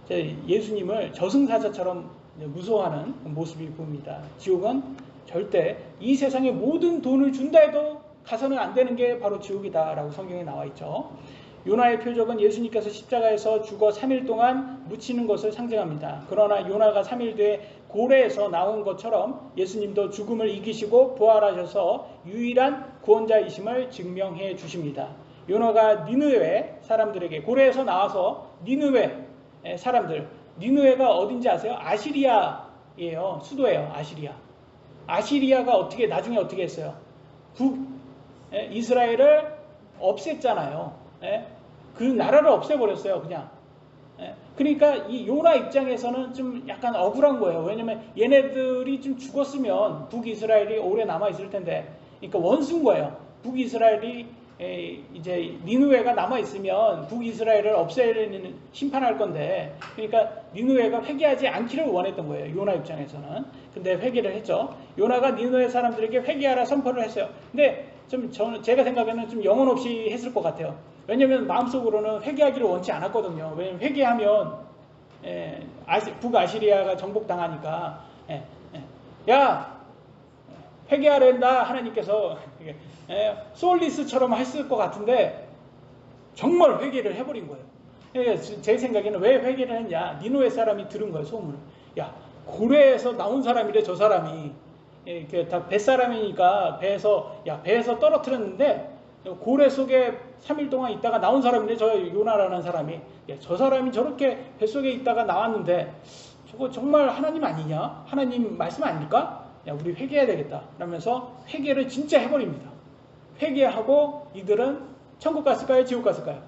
예수님을 저승사자처럼 무서워하는 모습이 보입니다. 지옥은 절대 이 세상에 모든 돈을 준다 해도 가서는 안 되는 게 바로 지옥이다라고 성경에 나와 있죠. 요나의 표적은 예수님께서 십자가에서 죽어 3일 동안 묻히는 것을 상징합니다. 그러나 요나가 3일 뒤에 고래에서 나온 것처럼 예수님도 죽음을 이기시고 부활하셔서 유일한 구원자이심을 증명해 주십니다. 요나가 니느웨 사람들에게 고래에서 나와서 니느웨 사람들, 니느웨가 어딘지 아세요? 아시리아예요. 수도예요. 아시리아. 아시리아가 나중에 어떻게 했어요? 이스라엘을 없앴잖아요. 그 나라를 없애버렸어요. 그냥. 그러니까 이 요나 입장에서는 좀 약간 억울한 거예요. 왜냐면 얘네들이 좀 죽었으면 북이스라엘이 오래 남아있을 텐데, 그러니까 원수인 거예요. 북이스라엘이 이제 니느웨가 남아있으면 북이스라엘을 없애는 심판할 건데, 그러니까 니느웨가 회개하지 않기를 원했던 거예요. 요나 입장에서는. 근데 회개를 했죠. 요나가 니느웨 사람들에게 회개하라 선포를 했어요. 근데 제가 생각에는 좀 영혼 없이 했을 것 같아요. 왜냐면 마음속으로는 회개하기를 원치 않았거든요. 왜냐면 회개하면 북아시리아가 정복당하니까 야 회개하라 한다 하나님께서 소울리스처럼 했을 것 같은데 정말 회개를 해버린 거예요. 제 생각에는 왜 회개를 했냐, 니느웨 사람이 들은 거예요. 소문을. 야, 고래에서 나온 사람이래. 저 사람이 다 뱃사람이니까 배에서 떨어뜨렸는데 고래 속에 3일 동안 있다가 나온 사람인데, 저 요나라는 사람이, 저 사람이 저렇게 뱃속에 있다가 나왔는데 저거 정말 하나님 아니냐? 하나님 말씀 아닐까? 야, 우리 회개해야 되겠다 라면서 회개를 진짜 해버립니다. 회개하고 이들은 천국 갔을까요? 지옥 갔을까요?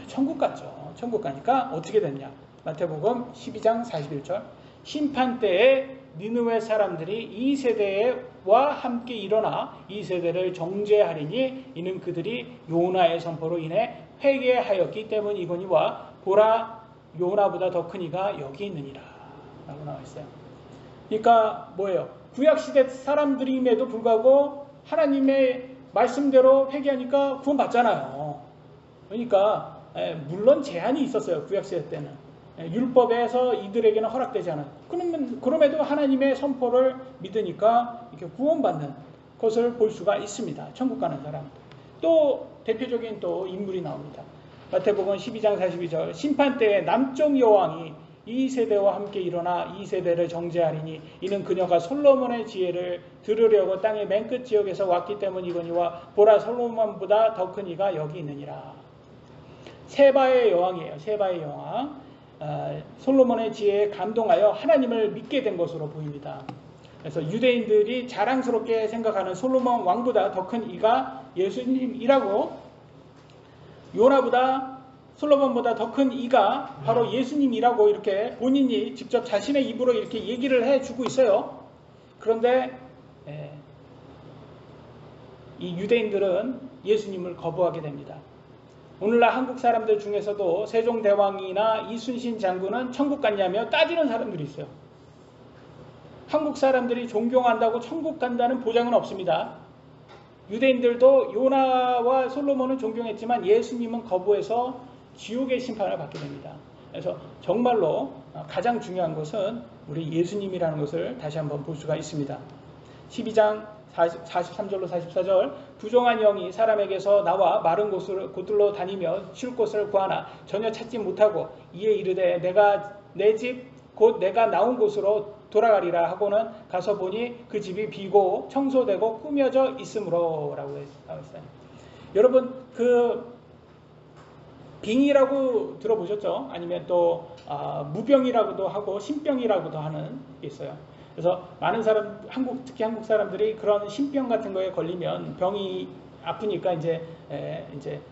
천국 갔죠. 천국 가니까 어떻게 됐냐? 마태복음 12장 41절, 심판 때에 니느웨 사람들이 이 세대와 함께 일어나 이 세대를 정죄하리니 이는 그들이 요나의 선포로 인해 회개하였기 때문이거니와 보라 요나보다 더 큰 이가 여기 있느니라 라고 나와 있어요. 그러니까 뭐예요? 구약시대 사람들임에도 불구하고 하나님의 말씀대로 회개하니까 구원받잖아요. 그러니까 물론 제한이 있었어요. 구약시대 때는. 율법에서 이들에게는 허락되지 않아요. 그럼에도 하나님의 선포를 믿으니까 이렇게 구원받는 것을 볼 수가 있습니다. 천국 가는 사람들. 또 대표적인 또 인물이 나옵니다. 마태복음 12장 42절, 심판 때에 남쪽 여왕이 이 세대와 함께 일어나 이 세대를 정죄하리니 이는 그녀가 솔로몬의 지혜를 들으려고 땅의 맨 끝 지역에서 왔기 때문이거니와 보라 솔로몬보다 더 큰 이가 여기 있느니라. 세바의 여왕이에요. 세바의 여왕. 솔로몬의 지혜에 감동하여 하나님을 믿게 된 것으로 보입니다. 그래서 유대인들이 자랑스럽게 생각하는 솔로몬 왕보다 더 큰 이가 예수님이라고, 요나보다 솔로몬보다 더 큰 이가 바로 예수님이라고 이렇게 본인이 직접 자신의 입으로 이렇게 얘기를 해주고 있어요. 그런데 이 유대인들은 예수님을 거부하게 됩니다. 오늘날 한국 사람들 중에서도 세종대왕이나 이순신 장군은 천국 갔냐며 따지는 사람들이 있어요. 한국 사람들이 존경한다고 천국 간다는 보장은 없습니다. 유대인들도 요나와 솔로몬은 존경했지만 예수님은 거부해서 지옥의 심판을 받게 됩니다. 그래서 정말로 가장 중요한 것은 우리 예수님이라는 것을 다시 한번 볼 수가 있습니다. 12장 43절로 44절 부정한 영이 사람에게서 나와 마른 곳들로 다니며 쉴 곳을 구하나 전혀 찾지 못하고 이에 이르되 내가 내 집 곧 내가 나온 곳으로 돌아가리라 하고는 가서 보니 그 집이 비고 청소되고 꾸며져 있으므로 라고 했어요. 여러분 그 빙이라고 들어보셨죠? 아니면 또 무병이라고도 하고 신병이라고도 하는 게 있어요. 그래서 많은 사람, 특히 한국 사람들이 그런 신병 같은 거에 걸리면 병이 아프니까 이제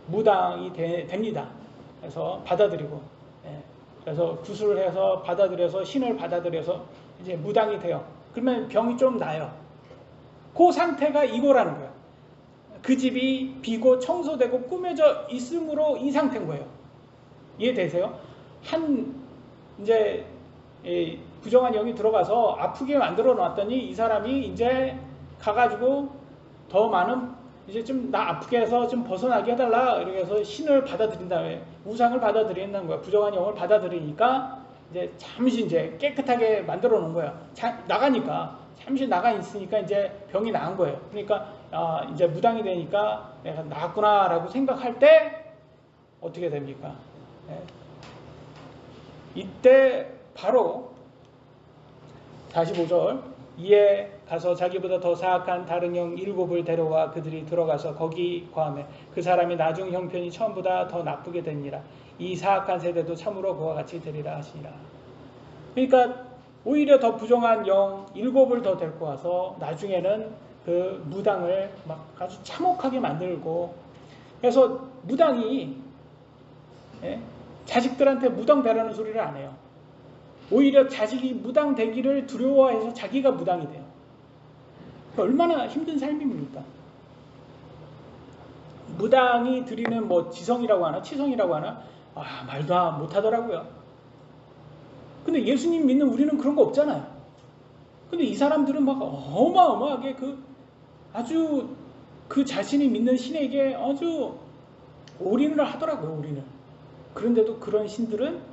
무당이 됩니다. 그래서 받아들이고, 그래서 구술을 해서 받아들여서 신을 받아들여서 이제 무당이 돼요. 그러면 병이 좀 나아요. 그 상태가 이거라는 거예요. 그 집이 비고 청소되고 꾸며져 있으므로 이 상태인 거예요. 이해되세요? 이제 부정한 영이 들어가서 아프게 만들어 놨더니 이 사람이 이제 가가지고 더 많은 이제 좀 나 아프게 해서 좀 벗어나게 해달라 이렇게 해서 신을 받아들인 다음에 우상을 받아들인다는 거야. 부정한 영을 받아들이니까 이제 잠시 이제 깨끗하게 만들어 놓은 거야. 나가니까 잠시 나가 있으니까 이제 병이 나은 거예요. 그러니까 이제 무당이 되니까 내가 나았구나라고 생각할 때 어떻게 됩니까? 이때 바로 45절 이에 가서 자기보다 더 사악한 다른 영 7을 데려와 그들이 들어가서 거기 거하며 그 사람이 나중 형편이 처음보다 더 나쁘게 되니라. 이 사악한 세대도 참으로 그와 같이 되리라 하시니라. 그러니까 오히려 더 부정한 영 7을 더 데리고 와서 나중에는 그 무당을 막 아주 참혹하게 만들고, 그래서 무당이 자식들한테 무당 되라는 소리를 안 해요. 오히려 자식이 무당 되기를 두려워해서 자기가 무당이 돼요. 얼마나 힘든 삶입니까? 무당이 드리는 뭐 지성이라고 하나 치성이라고 하나 말도 못하더라고요. 근데 예수님 믿는 우리는 그런 거 없잖아요. 근데 이 사람들은 막 어마어마하게 아주 그 자신이 믿는 신에게 아주 올인을 하더라고요. 올인을. 그런데도 그런 신들은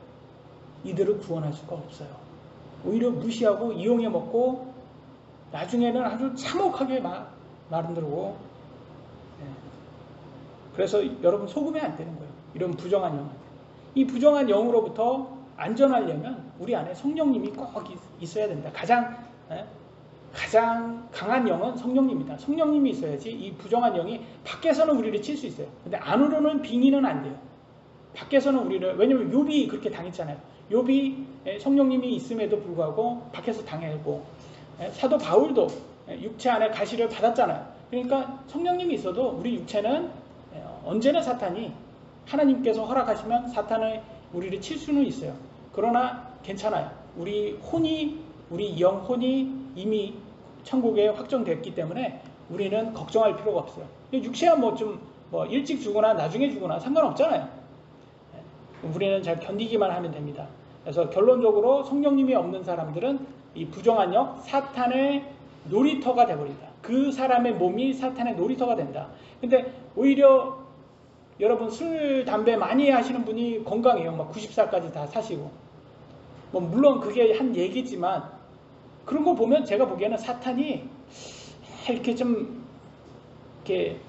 이들을 구원할 수가 없어요. 오히려 무시하고 이용해 먹고 나중에는 아주 참혹하게 만들고, 그래서 여러분 속으면 안 되는 거예요. 이런 부정한 영한테. 이 부정한 영으로부터 안전하려면 우리 안에 성령님이 꼭 있어야 된다. 가장 강한 영은 성령님이다. 성령님이 있어야지 이 부정한 영이 밖에서는 우리를 칠 수 있어요. 근데 안으로는 빙의는 안 돼요. 밖에서는 우리를, 왜냐면 욥이 그렇게 당했잖아요. 욥이 성령님이 있음에도 불구하고 밖에서 당했고, 사도 바울도 육체 안에 가시를 받았잖아요. 그러니까 성령님이 있어도 우리 육체는 언제나 사탄이, 하나님께서 허락하시면 사탄을 우리를 칠 수는 있어요. 그러나 괜찮아요. 우리 영혼이 이미 천국에 확정됐기 때문에 우리는 걱정할 필요가 없어요. 육체야 일찍 죽거나 나중에 죽거나 상관없잖아요. 우리는 잘 견디기만 하면 됩니다. 그래서 결론적으로 성령님이 없는 사람들은 이 부정한 영, 사탄의 놀이터가 되버린다. 그 사람의 몸이 사탄의 놀이터가 된다. 근데 오히려 여러분 술, 담배 많이 하시는 분이 건강해요. 막 90살까지 다 사시고. 물론 그게 한 얘기지만 그런 거 보면 제가 보기에는 사탄이 이렇게 좀 이렇게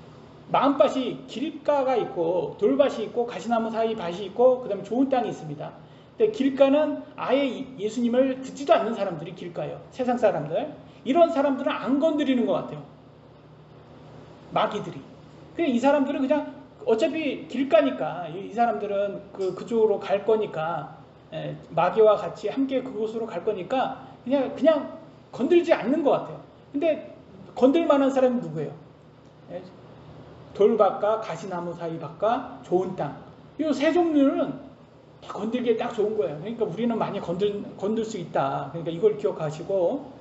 마음밭이 길가가 있고 돌밭이 있고 가시나무 사이 밭이 있고 그 다음에 좋은 땅이 있습니다. 근데 길가는 아예 예수님을 듣지도 않는 사람들이 길가예요. 세상 사람들. 이런 사람들은 안 건드리는 것 같아요. 마귀들이. 그냥 이 사람들은 그냥 어차피 길가니까 이 사람들은 그쪽으로 갈 거니까 마귀와 같이 함께 그곳으로 갈 거니까 그냥 건들지 않는 것 같아요. 근데 건들 만한 사람이 누구예요? 돌밭과 가시나무 사이 밭과 좋은 땅. 이 세 종류는 다 건들기에 딱 좋은 거예요. 그러니까 우리는 많이 건들 수 있다. 그러니까 이걸 기억하시고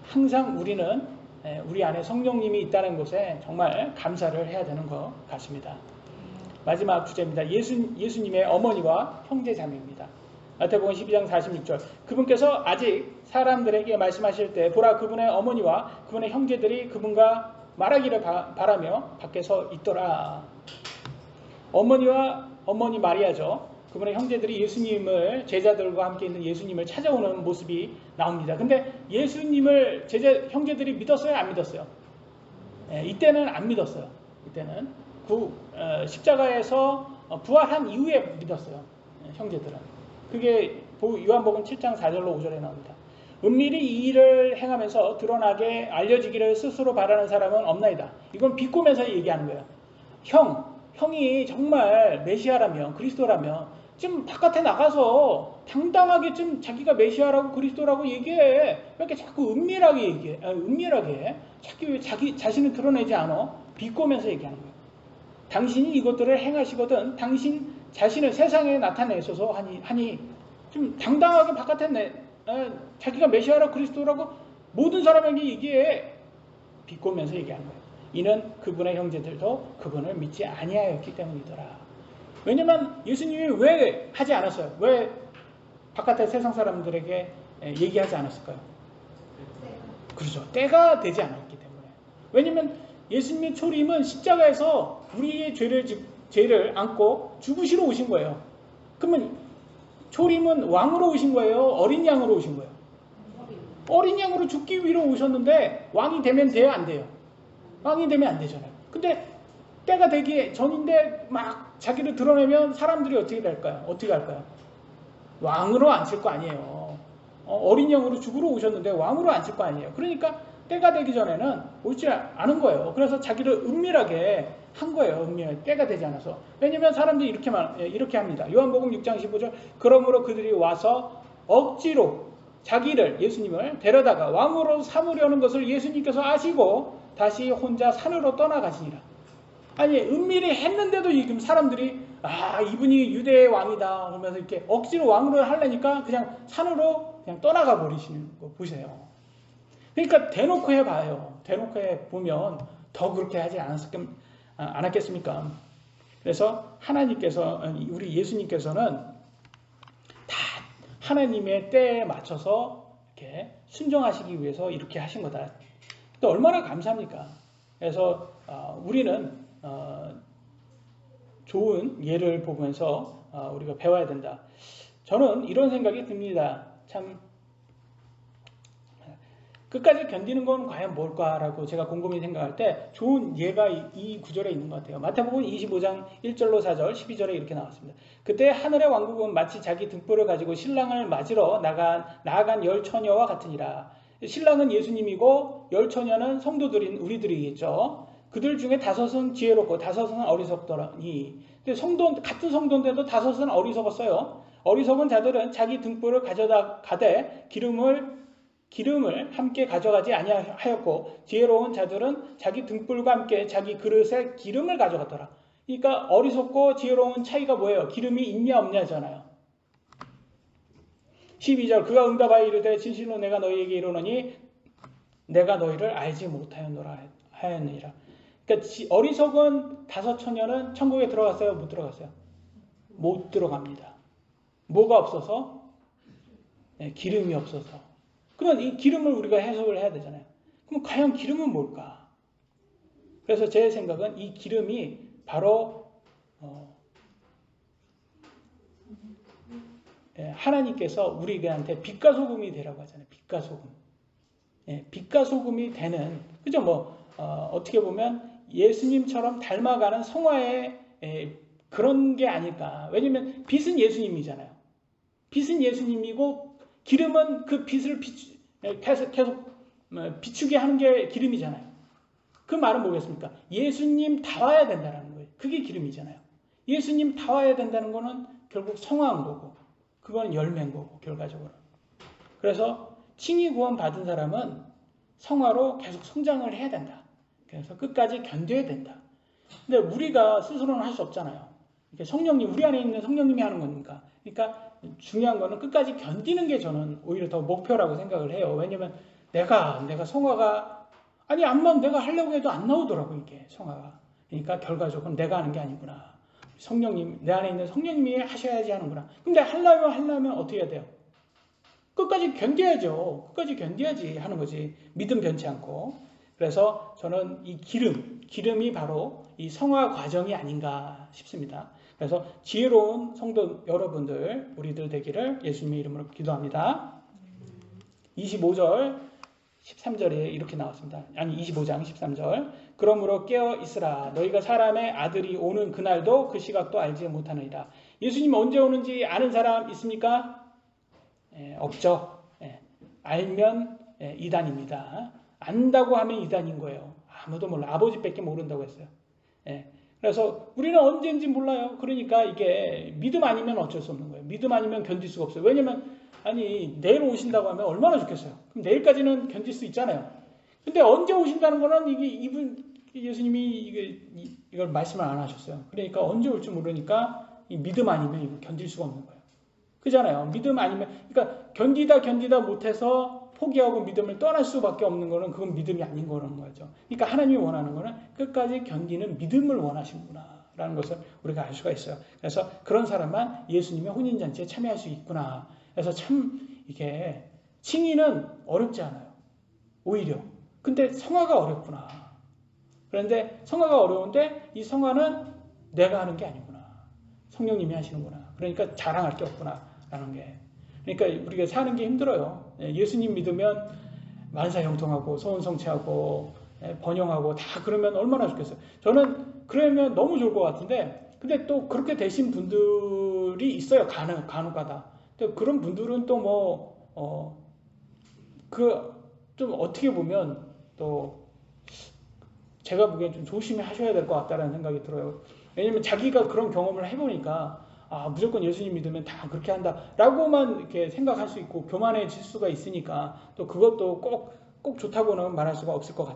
항상 우리는 우리 안에 성령님이 있다는 것에 정말 감사를 해야 되는 것 같습니다. 마지막 주제입니다. 예수님의 어머니와 형제자매입니다. 마태복음 12장 46절 그분께서 아직 사람들에게 말씀하실 때 보라 그분의 어머니와 그분의 형제들이 그분과 말하기를 바라며 밖에 서 있더라. 어머니와 어머니 마리아죠. 그분의 형제들이 예수님을 제자들과 함께 있는 예수님을 찾아오는 모습이 나옵니다. 근데 예수님을 형제들이 믿었어요? 안 믿었어요? 이때는 안 믿었어요. 이때는 십자가에서 부활한 이후에 믿었어요. 형제들은. 그게 요한복음 7장 4절로 5절에 나옵니다. 은밀히 이 일을 행하면서 드러나게 알려지기를 스스로 바라는 사람은 없나이다. 이건 비꼬면서 얘기하는 거예요. 형이 정말 메시아라면, 그리스도라면 좀 바깥에 나가서 당당하게 좀 자기가 메시아라고 그리스도라고 얘기해. 왜 이렇게 자꾸 은밀하게 얘기해? 은밀하게 자꾸 왜 자기 자신을 드러내지 않아? 비꼬면서 얘기하는 거예요. 당신이 이것들을 행하시거든 당신 자신을 세상에 나타내셔서 하니 좀 당당하게 바깥에 자기가 메시아라 그리스도라고 모든 사람에게 얘기해. 비꼬면서 얘기하는 거예요. 이는 그분의 형제들도 그분을 믿지 아니하였기 때문이더라. 왜냐면 예수님이 왜 하지 않았어요? 왜 바깥의 세상 사람들에게 얘기하지 않았을까요? 그렇죠. 때가 되지 않았기 때문에. 왜냐면 예수님의 초림은 십자가에서 우리의 죄를 안고 죽으시러 오신 거예요. 그러면 초림은 왕으로 오신 거예요? 어린 양으로 오신 거예요? 어린 양으로 죽기 위로 오셨는데 왕이 되면 돼요? 안 돼요? 왕이 되면 안 되잖아요. 근데 때가 되기 전인데 막 자기를 드러내면 사람들이 어떻게 될까요? 어떻게 할까요? 왕으로 앉힐 거 아니에요. 어린 양으로 죽으러 오셨는데 왕으로 앉힐 거 아니에요. 그러니까 때가 되기 전에는 옳지 않은 거예요. 그래서 자기를 은밀하게 한 거예요. 은밀하게. 때가 되지 않아서. 왜냐면 사람들이 이렇게 합니다. 요한복음 6장 15절 그러므로 그들이 와서 억지로 자기를 예수님을 데려다가 왕으로 삼으려는 것을 예수님께서 아시고 다시 혼자 산으로 떠나가시니라. 아니 은밀히 했는데도 지금 사람들이 이분이 유대의 왕이다 그러면서 이렇게 억지로 왕으로 하려니까 그냥 산으로 그냥 떠나가 버리시는 거 보세요. 그러니까 대놓고 해봐요. 대놓고 해보면 더 그렇게 하지 않았겠습니까? 그래서 우리 예수님께서는 다 하나님의 때에 맞춰서 이렇게 순종하시기 위해서 이렇게 하신 거다. 또 얼마나 감사합니까? 그래서 우리는 좋은 예를 보면서 우리가 배워야 된다. 저는 이런 생각이 듭니다. 참 끝까지 견디는 건 과연 뭘까라고 제가 곰곰이 생각할 때 좋은 예가 이 구절에 있는 것 같아요. 마태복음 25장 1절로 4절 12절에 이렇게 나왔습니다. 그때 하늘의 왕국은 마치 자기 등불을 가지고 신랑을 맞으러 나아간 열 처녀와 같으니라. 신랑은 예수님이고 열 처녀는 성도들인 우리들이겠죠. 그들 중에 5은 지혜롭고 5은 어리석더니 같은 성도인데도 5은 어리석었어요. 어리석은 자들은 자기 등불을 가져다 가되 기름을 함께 가져가지 아니하였고 지혜로운 자들은 자기 등불과 함께 자기 그릇에 기름을 가져갔더라. 그러니까 어리석고 지혜로운 차이가 뭐예요? 기름이 있냐 없냐잖아요. 12절 그가 응답하여 이르되 진실로 내가 너희에게 이르노니 내가 너희를 알지 못하였노라 하였느니라. 그러니까 어리석은 5 처녀는 천국에 들어갔어요? 못 들어갔어요? 못 들어갑니다. 뭐가 없어서? 기름이 없어서. 그러면 이 기름을 우리가 해석을 해야 되잖아요. 그럼 과연 기름은 뭘까? 그래서 제 생각은 이 기름이 바로 하나님께서 우리한테 빛과 소금이 되라고 하잖아요. 빛과 소금. 빛과 소금이 되는, 그죠? 어떻게 보면 예수님처럼 닮아가는 성화의 그런 게 아닐까. 왜냐면 빛은 예수님이잖아요. 빛은 예수님이고 기름은 그 빛을 계속 비추게 하는 게 기름이잖아요. 그 말은 뭐겠습니까? 예수님 다 와야 된다는 거예요. 그게 기름이잖아요. 예수님 다 와야 된다는 거는 결국 성화한 거고 그거는 열매인 거고 결과적으로. 그래서 칭의 구원 받은 사람은 성화로 계속 성장을 해야 된다. 그래서 끝까지 견뎌야 된다. 근데 우리가 스스로는 할 수 없잖아요. 성령님, 우리 안에 있는 성령님이 하는 거니까. 그러니까 중요한 거는 끝까지 견디는 게 저는 오히려 더 목표라고 생각을 해요. 왜냐면 내가 성화가 암만 내가 하려고 해도 안 나오더라고 이게 성화가. 그러니까 결과적으로 내가 하는 게 아니구나. 성령님, 내 안에 있는 성령님이 하셔야지 하는구나. 근데 하려면 어떻게 해야 돼요? 끝까지 견뎌야죠. 끝까지 견뎌야지 하는 거지. 믿음 변치 않고. 그래서 저는 이 기름이 바로 이 성화 과정이 아닌가 싶습니다. 그래서 지혜로운 성도 여러분들, 우리들 되기를 예수님의 이름으로 기도합니다. 25절, 13절에 이렇게 나왔습니다. 아니 25장 13절. 그러므로 깨어 있으라. 너희가 사람의 아들이 오는 그날도 그 시각도 알지 못하느니라. 예수님 언제 오는지 아는 사람 있습니까? 없죠. 알면 이단입니다. 안다고 하면 이단인 거예요. 아무도 몰라. 아버지밖에 모른다고 했어요. 그래서 우리는 언제인지 몰라요. 그러니까 이게 믿음 아니면 어쩔 수 없는 거예요. 믿음 아니면 견딜 수가 없어요. 왜냐면 아니 내일 오신다고 하면 얼마나 좋겠어요. 그럼 내일까지는 견딜 수 있잖아요. 근데 언제 오신다는 거는 이게 예수님이 이걸 말씀을 안 하셨어요. 그러니까 언제 올지 모르니까 이 믿음 아니면 이거 견딜 수가 없는 거예요. 그잖아요. 믿음 아니면 그러니까 견디다 못해서 포기하고 믿음을 떠날 수밖에 없는 거는 그건 믿음이 아닌 거라는 거죠. 그러니까 하나님이 원하는 거는 끝까지 견디는 믿음을 원하시는구나 라는 것을 우리가 알 수가 있어요. 그래서 그런 사람만 예수님의 혼인잔치에 참여할 수 있구나. 그래서 참 이게 칭의는 어렵지 않아요. 오히려. 근데 성화가 어렵구나. 그런데 성화가 어려운데 이 성화는 내가 하는 게 아니구나. 성령님이 하시는구나. 그러니까 자랑할 게 없구나 라는 게. 그러니까 우리가 사는 게 힘들어요. 예수님 믿으면 만사형통하고 소원성취하고 번영하고 다 그러면 얼마나 좋겠어요. 저는 그러면 너무 좋을 것 같은데 근데 또 그렇게 되신 분들이 있어요. 간혹가다. 근데 그런 분들은 또 좀 어떻게 보면 또 제가 보기엔 좀 조심히 하셔야 될 것 같다는 생각이 들어요. 왜냐면 자기가 그런 경험을 해보니까 무조건 예수님 믿으면 다 그렇게 한다라고만 이렇게 생각할 수 있고 교만해질 수가 있으니까 또 그것도 꼭 좋다고는 말할 수가 없을 것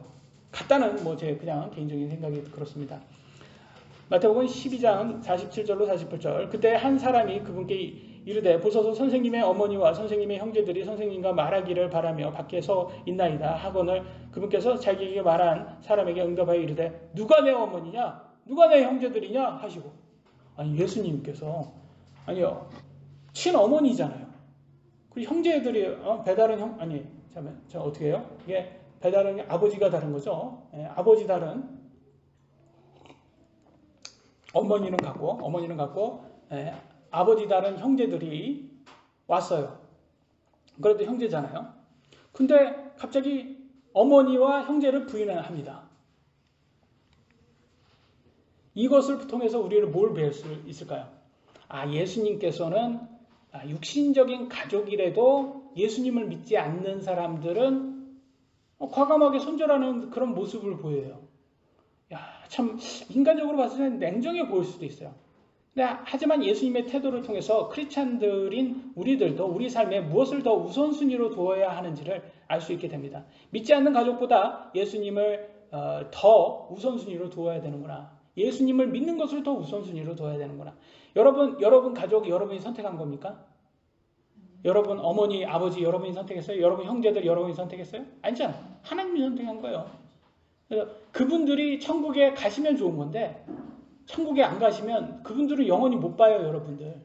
같다는 제 그냥 개인적인 생각이 그렇습니다. 마태복음 12장 47절로 48절. 그때 한 사람이 그분께 이르되 보소서 선생님의 어머니와 선생님의 형제들이 선생님과 말하기를 바라며 밖에 서 있나이다 하거늘 그분께서 자기에게 말한 사람에게 응답하여 이르되 누가 내 어머니냐 누가 내 형제들이냐 하시고 아니 예수님께서 아니요 친어머니잖아요. 그리고 형제들이 배다른 형 아니 잠깐만 저 어떻게 해요? 이게 배다른 아버지가 다른 거죠. 아버지 다른 어머니는 같고 아버지 다른 형제들이 왔어요. 그래도 형제잖아요. 근데 갑자기 어머니와 형제를 부인을 합니다. 이것을 통해서 우리는 뭘 배울 수 있을까요? 예수님께서는 육신적인 가족이라도 예수님을 믿지 않는 사람들은 과감하게 손절하는 그런 모습을 보여요. 참 인간적으로 봤을 때는 냉정해 보일 수도 있어요. 하지만 예수님의 태도를 통해서 크리스찬들인 우리들도 우리 삶에 무엇을 더 우선순위로 두어야 하는지를 알 수 있게 됩니다. 믿지 않는 가족보다 예수님을 더 우선순위로 두어야 되는구나. 예수님을 믿는 것을 더 우선순위로 둬야 되는구나. 여러분 가족 여러분이 선택한 겁니까? 여러분 어머니, 아버지 여러분이 선택했어요? 여러분 형제들 여러분이 선택했어요? 아니잖아요. 하나님이 선택한 거예요. 그래서 그분들이 천국에 가시면 좋은 건데 천국에 안 가시면 그분들은 영원히 못 봐요, 여러분들.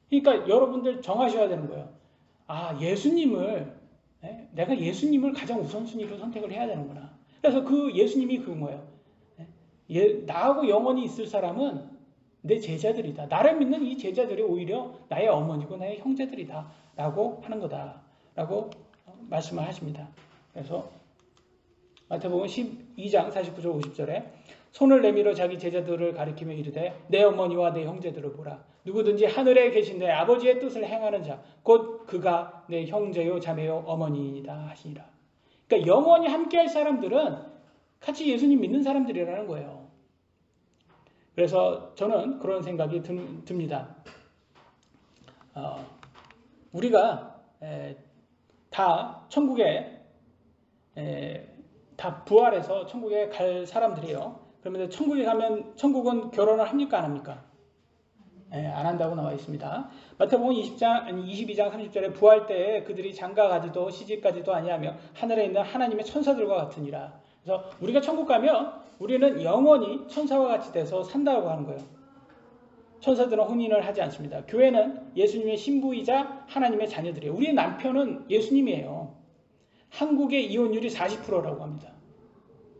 그러니까 여러분들 정하셔야 되는 거예요. 내가 예수님을 가장 우선순위로 선택을 해야 되는구나. 그래서 그 예수님이 그건 거예요. 나하고 영원히 있을 사람은 내 제자들이다. 나를 믿는 이 제자들이 오히려 나의 어머니고 나의 형제들이다. 라고 하는 거다. 라고 말씀을 하십니다. 그래서 마태복음 12장 49절 50절에 손을 내밀어 자기 제자들을 가리키며 이르되 내 어머니와 내 형제들을 보라. 누구든지 하늘에 계신 내 아버지의 뜻을 행하는 자 곧 그가 내 형제요 자매요 어머니이다 하시니라. 그러니까 영원히 함께할 사람들은 같이 예수님 믿는 사람들이라는 거예요. 그래서 저는 그런 생각이 듭니다. 우리가 다 천국에 다 부활해서 천국에 갈 사람들이에요. 그러면 천국에 가면 천국은 결혼을 합니까 안 합니까? 안 한다고 나와 있습니다. 마태복음 22장 30절에 부활 때에 그들이 장가가지도 시집가지도 아니하며 하늘에 있는 하나님의 천사들과 같으니라. 그래서 우리가 천국 가면 우리는 영원히 천사와 같이 돼서 산다고 하는 거예요. 천사들은 혼인을 하지 않습니다. 교회는 예수님의 신부이자 하나님의 자녀들이에요. 우리의 남편은 예수님이에요. 한국의 이혼율이 40%라고 합니다.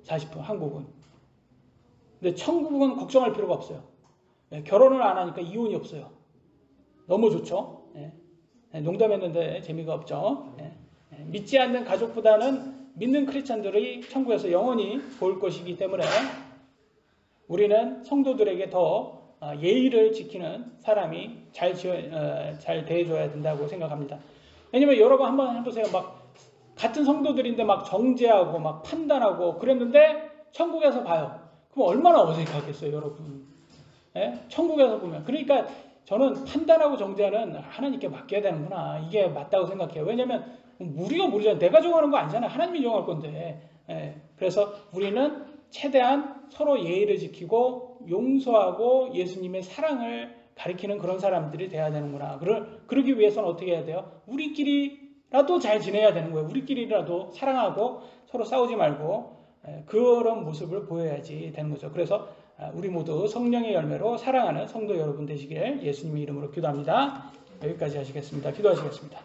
40% 한국은. 근데 천국은 걱정할 필요가 없어요. 결혼을 안 하니까 이혼이 없어요. 너무 좋죠. 농담했는데 재미가 없죠. 믿지 않는 가족보다는 믿는 크리스찬들이 천국에서 영원히 볼 것이기 때문에 우리는 성도들에게 더 예의를 지키는 사람이 잘 대해줘야 된다고 생각합니다. 왜냐면 여러분 한번 해보세요. 막 같은 성도들인데 막 정죄하고 막 판단하고 그랬는데 천국에서 봐요. 그럼 얼마나 어색하겠어요, 여러분. 천국에서 보면. 그러니까 저는 판단하고 정죄는 하나님께 맡겨야 되는구나. 이게 맞다고 생각해요. 왜냐면 우리가 모르잖아요. 내가 정하는 거 아니잖아요. 하나님이 정할 건데. 그래서 우리는 최대한 서로 예의를 지키고 용서하고 예수님의 사랑을 가리키는 그런 사람들이 돼야 되는구나. 그러기 위해서는 어떻게 해야 돼요? 우리끼리라도 잘 지내야 되는 거예요. 우리끼리라도 사랑하고 서로 싸우지 말고 그런 모습을 보여야지 되는 거죠. 그래서 우리 모두 성령의 열매로 사랑하는 성도 여러분 되시길 예수님의 이름으로 기도합니다. 여기까지 하시겠습니다. 기도하시겠습니다.